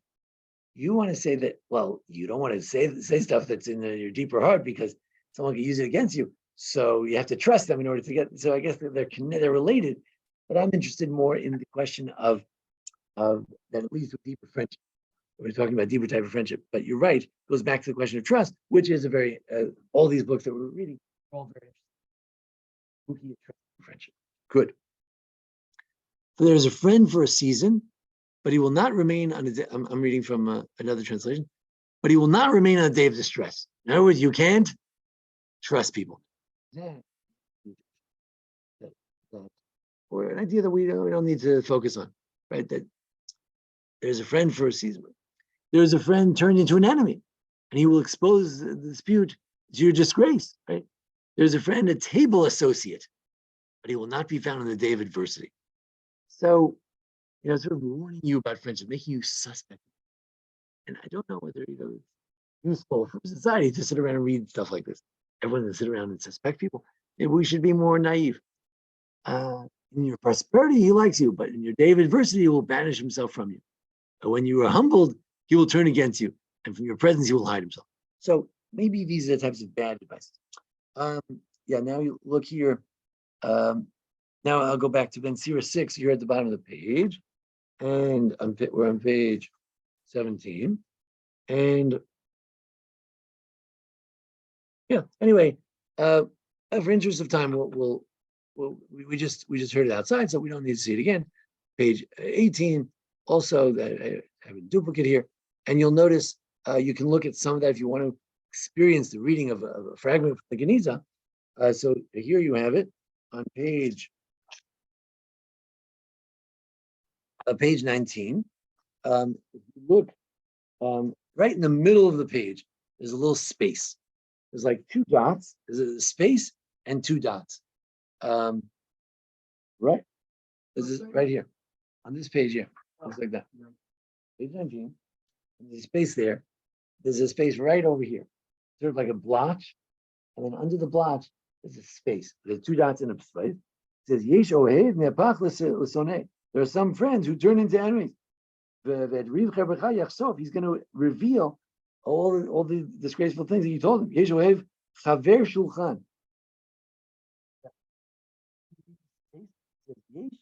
Speaker 1: You want to say that, well, you don't want to say stuff that's in your deeper heart because someone can use it against you. So you have to trust them in order to get. So I guess they're related, but I'm interested more in the question of that it leads to deeper friendship. We're talking about deeper type of friendship, but you're right. It goes back to the question of trust, which is a very all these books that we're reading are all very interesting. Friendship. Good. So there's a friend for a season, but he will not remain on a day. I'm reading from another translation, but he will not remain on a day of distress. In other words, you can't trust people. Or an idea that we don't need to focus on, right? That there's a friend for a season. There's a friend turned into an enemy. and he will expose the dispute to your disgrace, right? There's a friend, a table associate, but he will not be found on the day of adversity. So, sort of warning you about friendship, making you suspect. And I don't know whether, it's useful for society to sit around and read stuff like this. Everyone to sit around and suspect people. Maybe we should be more naive. In your prosperity, he likes you, but in your day of adversity, he will banish himself from you. But when you are humbled, he will turn against you, and from your presence, he will hide himself. So maybe these are the types of bad advice. Now you look here. Now I'll go back to Ben Sira 6 here at the bottom of the page, and we're on page 17. And anyway, for interest of time, we just heard it outside, so we don't need to see it again. Page 18. Also, I have a duplicate here, and you'll notice you can look at some of that if you want to experience the reading of a fragment from the Geniza. So here you have it on page 19. Look, right in the middle of the page, there's a little space. There's like 2 dots. There's a space and 2 dots. Right? This is right here on this page here. Looks like that. Page 19. There's a space there. There's a space right over here, sort of like a blotch, and then under the blotch there's a space. There's 2 dots in a space. It says Yesh Ohev Ne'apach L'Sonei. There are some friends who turn into enemies. He's going to reveal all the disgraceful things that you told him. Yesh Ohev Chaver Shulchan. Yesh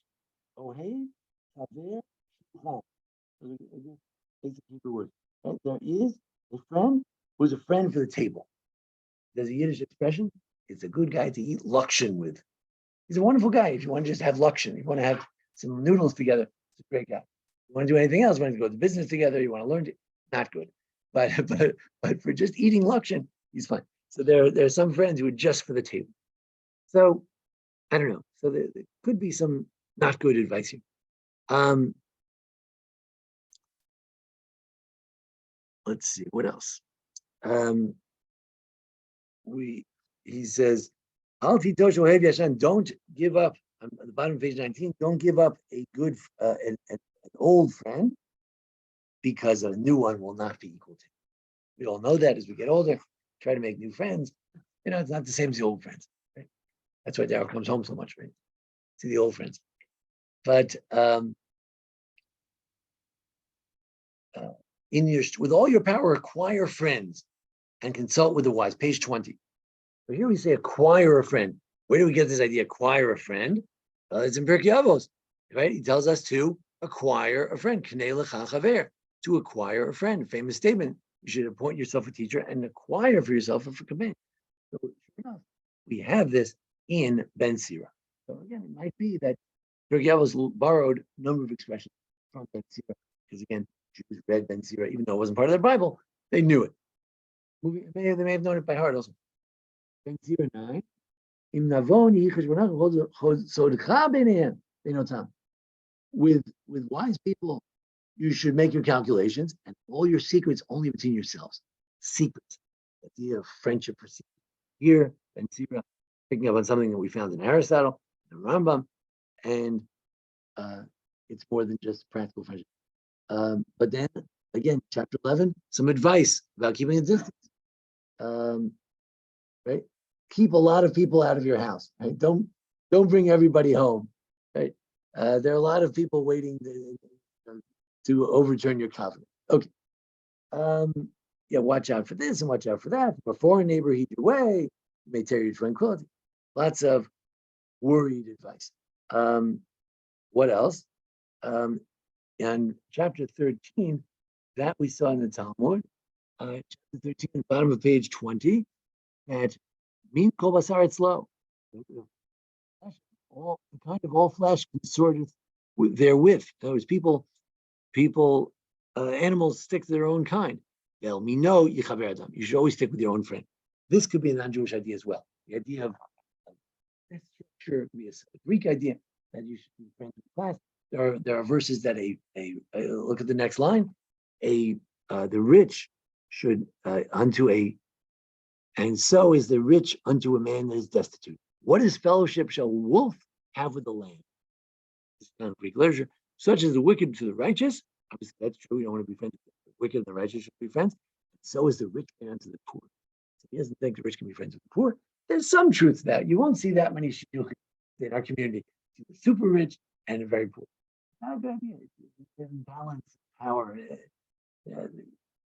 Speaker 1: Ohev Chaver Shulchan. Basic Hebrew word. Right? There is a friend who's a friend for the table. There's a Yiddish expression. It's a good guy to eat lakshin with. He's a wonderful guy. If you want to just have lakshin, you want to have some noodles together, it's a great guy. You want to do anything else, you want to go to business together, you want to learn, not good. But for just eating lakshin, he's fine. So there are some friends who are just for the table. So I don't know. So there could be some not good advice here. Let's see, what else? He says, don't give up, on the bottom of page 19, don't give up a good, an old friend, because a new one will not be equal to you. We all know that as we get older, try to make new friends. It's not the same as the old friends, right? That's why Daryl comes home so much, right? To the old friends. But with all your power, acquire friends and consult with the wise. Page 20. So here we say acquire a friend. Where do we get this idea? Acquire a friend. It's in Pirkei Avos, right? He tells us to acquire a friend. Knei lecha chaver, to acquire a friend. Famous statement. You should appoint yourself a teacher and acquire for yourself a companion. So sure enough, we have this in Ben Sira. So again, it might be that Pirkei Avos borrowed a number of expressions from Ben Sira, because again, Jews read Ben Sira, even though it wasn't part of their Bible, they knew it. They may have known it by heart also. Ben Sira 9. With wise people, you should make your calculations, and all your secrets only between yourselves. Secrets. The idea of friendship for secrets. Here, Ben Sira picking up on something that we found in Aristotle, the Rambam, and it's more than just practical friendship. But then again, chapter 11, some advice about keeping a distance. Right? Keep a lot of people out of your house. Right? Don't bring everybody home. Right? There are a lot of people waiting to overturn your covenant. Okay. Watch out for this and watch out for that. If a foreign neighbor heed your way, you may tear your tranquility. Lots of worried advice. What else? And chapter 13, that we saw in the Talmud, chapter 13, bottom of page 20, that min kol basar etzlo, all flesh consorteth therewith. Those people, animals stick to their own kind. They'll me know yichaver adam. You should always stick with your own friend. This could be a non-Jewish idea as well. The idea of this scripture could be a Greek idea that you should be friends with the class. There are verses that look at the next line. The rich and so is the rich unto a man that is destitute. What is fellowship shall a wolf have with the lamb? This is found in Greek literature. Such as the wicked to the righteous. Obviously, that's true. You don't want to be friends with the wicked and the righteous should be friends. So is the rich man to the poor. So he doesn't think the rich can be friends with the poor. There's some truth to that. You won't see that many shidduchim in our community. The super rich and the very poor. Not a good idea. It's balance power.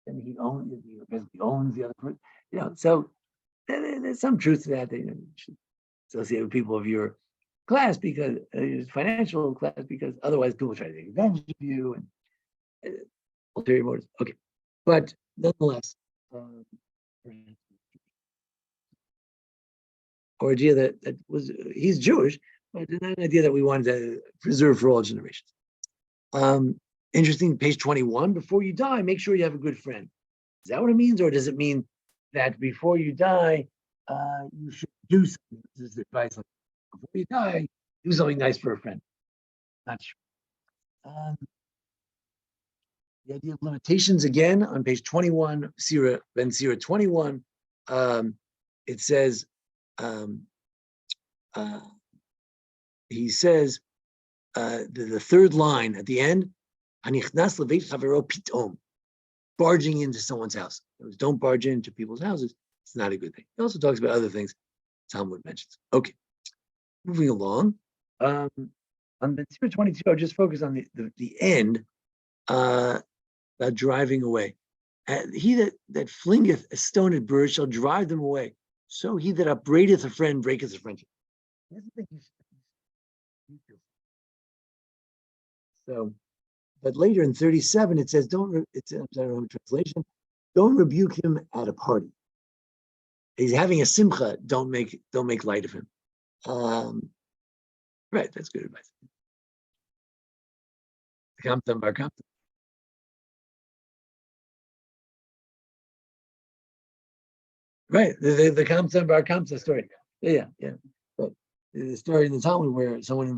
Speaker 1: And he owns the other person. So there's some truth to that. You should associate with people of your class because financial class, because otherwise people try to take advantage of you and ulterior motives. Okay, but nonetheless, or idea that was he's Jewish, but not an idea that we wanted to preserve for all generations. Interesting, page 21. Before you die, make sure you have a good friend. Is that what it means, or does it mean that before you die, you should do something? This is advice. Like, before you die, do something nice for a friend. Not sure. The idea of limitations again on page 21, Ben Sira 21. It says, he says, the third line at the end, barging into someone's house. Don't barge into people's houses. It's not a good thing. He also talks about other things Talmud mentions. Okay, moving along. On Ben Sira 22, I'll just focus on the end, about driving away. He that flingeth a stone at birds shall drive them away. So he that upbraideth a friend breaketh a friendship. He doesn't think you should. So, but later in 37 it says, it's I don't know translation. Don't rebuke him at a party. He's having a simcha. Don't make light of him. Right, that's good advice. Kamtam bar kamtam. Right, the Kamtam bar Kamta story. Yeah. But the story in the Talmud where someone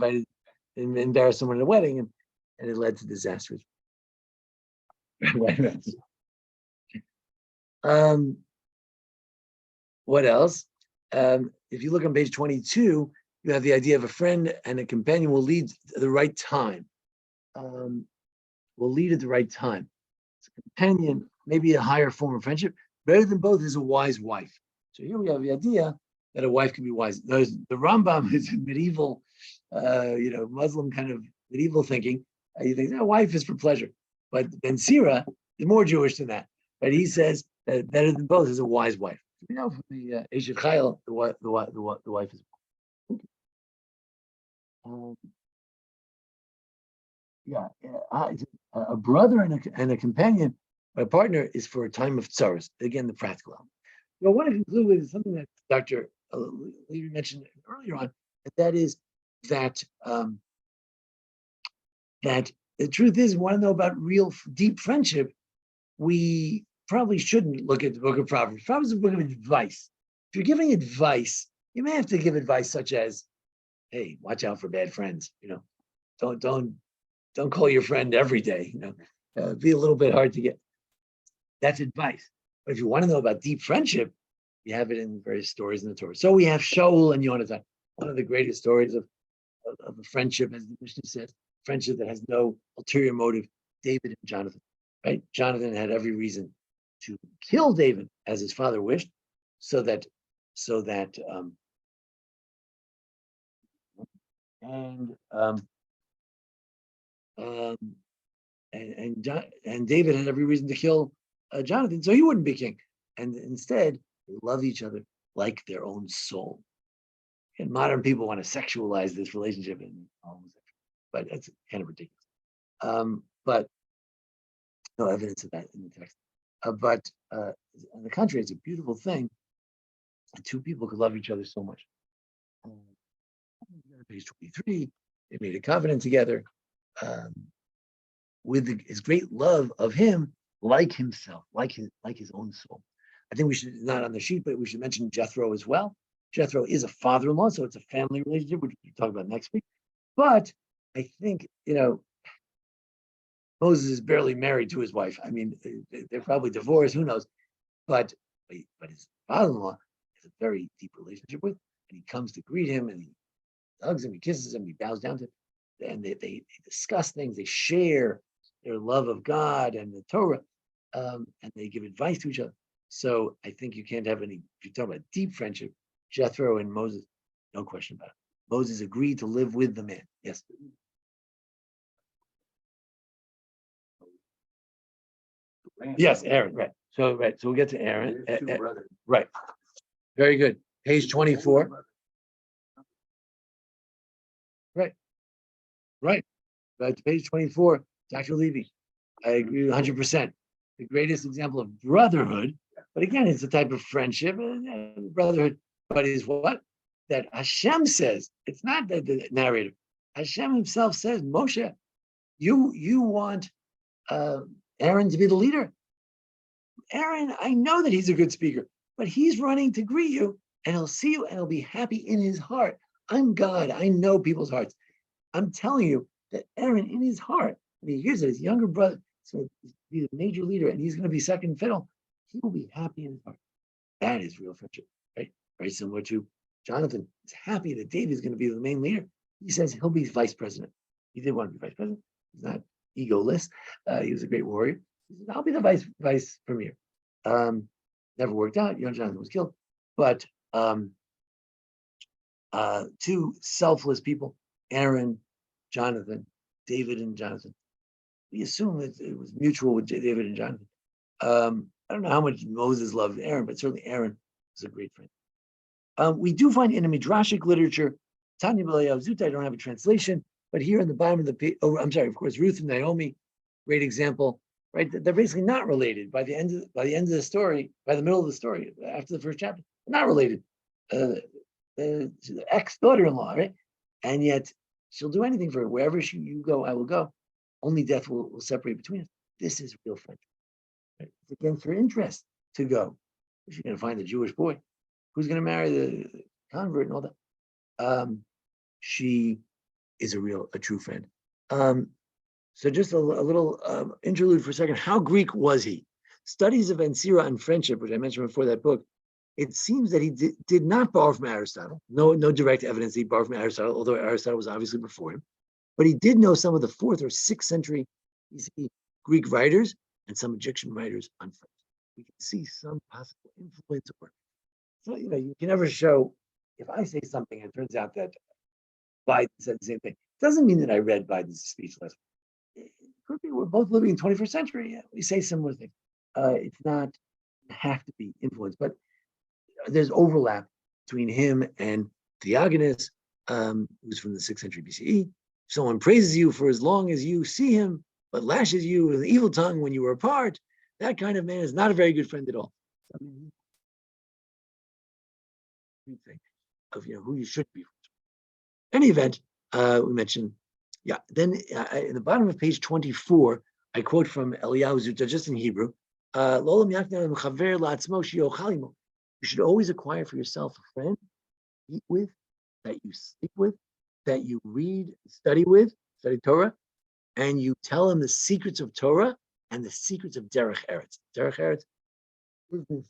Speaker 1: embarrassed someone at a wedding, and it led to disasters. What else? If you look on page 22, you have the idea of a friend and a companion will lead at the right time. Will lead at the right time. So companion, maybe a higher form of friendship. Better than both is a wise wife. So here we have the idea that a wife can be wise. The Rambam is medieval, Muslim kind of medieval thinking. You think a wife is for pleasure, but Ben Sira is more Jewish than that. But he says that better than both is a wise wife. We know from the Eshet Chayil, the wife is. A brother and a companion, a partner is for a time of tsaros. Again, the practical element. So I want to conclude with something that Dr. Levy mentioned earlier on, and that is that that the truth is, we want to know about real deep friendship. We probably shouldn't look at the book of Proverbs. Proverbs is a book of advice. If you're giving advice, you may have to give advice such as, "Hey, watch out for bad friends. Don't call your friend every day. Be a little bit hard to get." That's advice. But if you want to know about deep friendship, you have it in various stories in the Torah. So we have Shaul and Yonatan, one of the greatest stories of a friendship, as the Mishnah says, friendship that has no ulterior motive. David and Jonathan, right? Jonathan had every reason to kill David as his father wished, so that David had every reason to kill Jonathan, so he wouldn't be king. And instead, they love each other like their own soul. And modern people want to sexualize this relationship, but that's kind of ridiculous. But no evidence of that in the text. But on the contrary, it's a beautiful thing. And two people could love each other so much. Page 23, they made a covenant together with his great love of him, like himself, like his own soul. I think we should, not on the sheet, but we should mention Jethro as well. Jethro is a father-in-law, so it's a family relationship, which we'll talk about next week. But I think, Moses is barely married to his wife. I mean, they're probably divorced, who knows? But his father-in-law has a very deep relationship with, and he comes to greet him, and he hugs him, he kisses him, he bows down to him, and they discuss things, they share their love of God and the Torah, and they give advice to each other. So I think you can't have any, if you're talking about deep friendship, Jethro and Moses, no question about it. Moses agreed to live with the man. Yes. Yes, Aaron, right. So we'll get to Aaron. Right. Very good. Page 24. Right. Right. Page 24, Dr. Levy. I agree 100%. The greatest example of brotherhood, but again, it's a type of friendship, brotherhood, but is what? That Hashem says. It's not the narrator. Hashem himself says, Moshe, you want Aaron to be the leader. Aaron, I know that he's a good speaker, but he's running to greet you, and he'll see you, and he'll be happy in his heart. I'm God. I know people's hearts. I'm telling you that Aaron, in his heart, when he hears that his younger brother is going to be the major leader, and he's going to be second fiddle, he will be happy in his heart. That is real friendship, right? Very similar to Jonathan is happy that David is going to be the main leader. He says he'll be vice president. He did want to be vice president. He's not egoless. He was a great warrior. He said, I'll be the vice premier. Never worked out. Young Jonathan was killed. But two selfless people, Aaron, Jonathan, David and Jonathan. We assume that it was mutual with David and Jonathan. I don't know how much Moses loved Aaron, but certainly Aaron was a great friend. We do find in the Midrashic literature, Tanya B'Eliyahu Zuta, I don't have a translation, but here in the bottom of the page, I'm sorry, of course, Ruth and Naomi, great example, right? They're basically not related by the end of the story, by the middle of the story, after the first chapter, not related. The ex-daughter-in-law, right? And yet she'll do anything for her. Wherever you go, I will go. Only death will separate between us. This is real friendship. Right? It's against her interest to go. She's going to find a Jewish boy who's going to marry the convert and all that. She is a true friend. So just a little interlude for a second. How Greek was he? Studies of Ben Sira on friendship, which I mentioned before that book, it seems that he did not borrow from Aristotle. No direct evidence he borrowed from Aristotle, although Aristotle was obviously before him. But he did know some of the 4th or 6th century BC Greek writers and some Egyptian writers on friendship. We can see some possible influence. So, you can never show, if I say something and it turns out that Biden said the same thing, it doesn't mean that I read Biden's speech last week. It could be we're both living in the 21st century. Yeah, we say similar things. It's not have to be influenced, but there's overlap between him and Theogenes, who's from the 6th century BCE. Someone praises you for as long as you see him, but lashes you with an evil tongue when you were apart. That kind of man is not a very good friend at all. Of who you should be. In any event, we mentioned, then in the bottom of page 24, I quote from Eliyahu Zuta, just in Hebrew. You should always acquire for yourself a friend, eat with, that you sleep with, that you read, study Torah, and you tell him the secrets of Torah and the secrets of Derech Eretz. Derech Eretz is the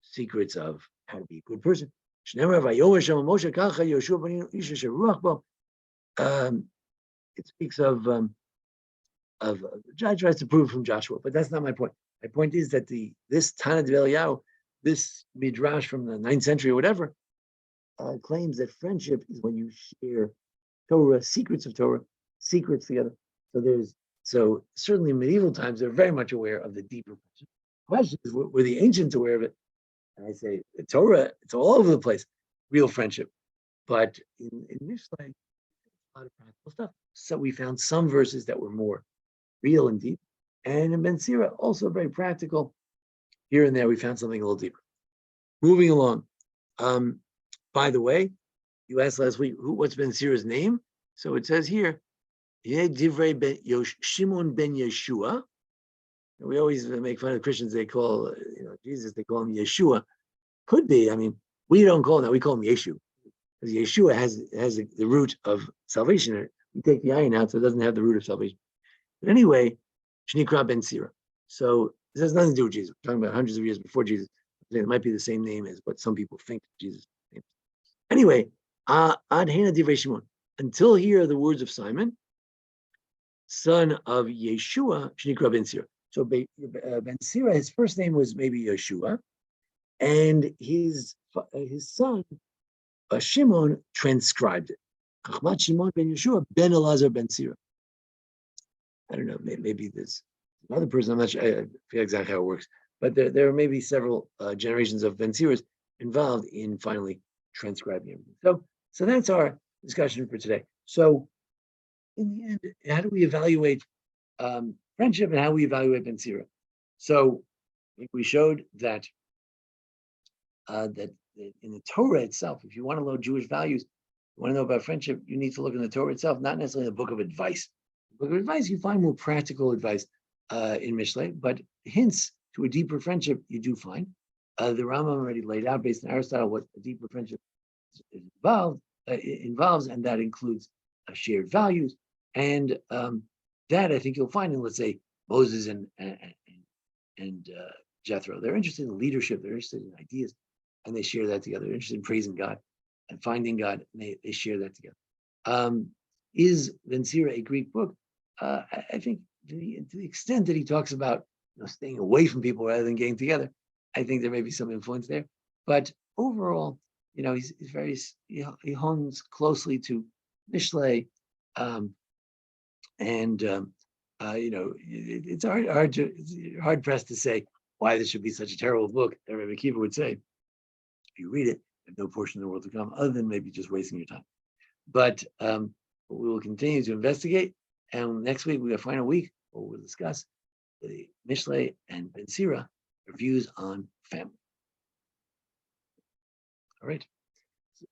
Speaker 1: secrets of how to be a good person. It speaks of John tries to prove from Joshua, but that's not my point. My point is that this Tana D'Eliyahu, this midrash from the 9th century or whatever, claims that friendship is when you share Torah, secrets of Torah, secrets together. So certainly in medieval times, they're very much aware of the deeper question. Is, were the ancients aware of it? And I say, the Torah, it's all over the place, real friendship. But in Mishlei, a lot of practical stuff. So we found some verses that were more real and deep. And in Ben Sira, also very practical. Here and there, we found something a little deeper. Moving along. By the way, you asked last week, what's Ben Sira's name? So it says here, Shimon ben Yeshua. We always make fun of Christians. They call Jesus, they call him Yeshua. Could be. I mean, we don't call him that. We call him Yeshu. Because Yeshua has the root of salvation. We take the ayin out, so it doesn't have the root of salvation. But anyway, Shnikra Ben Sira. So this has nothing to do with Jesus. We're talking about hundreds of years before Jesus. It might be the same name as what some people think Jesus' name. Anyway, Ad Hena Divrei Shimon. Until here are the words of Simon, son of Yeshua, Shnikra Ben Sira. So Ben Sira, his first name was maybe Yeshua, and his son Shimon transcribed it. Chachmat Shimon ben Yeshua ben Elazar ben Sira. I don't know. Maybe there's another person. I'm not sure. I forget exactly how it works, but there are maybe several generations of Ben Siras involved in finally transcribing everything. So that's our discussion for today. So in the end, how do we evaluate friendship and how we evaluate Ben Sira? So we showed that that in the Torah itself, if you want to know Jewish values, you want to know about friendship, you need to look in the Torah itself, not necessarily in the book of advice. The book of advice, you find more practical advice in Mishlei, but hints to a deeper friendship you do find. The Rambam already laid out, based on Aristotle, what a deeper friendship involves, and that includes shared values. And that I think you'll find in, let's say, Moses and Jethro. They're interested in leadership, they're interested in ideas, and they share that together. They're interested in praising God and finding God, and they share that together. Is Ben Sira a Greek book? I think to the extent that he talks about staying away from people rather than getting together, I think there may be some influence there. But overall, he's very, he hones closely to Mishlei, it's hard pressed to say why this should be such a terrible book. Rabbi Akiva would say, if you read it, there's no portion of the world to come, other than maybe just wasting your time. But we will continue to investigate, and next week we have a final week where we'll discuss the Mishlei and Ben Sira reviews on family. All right.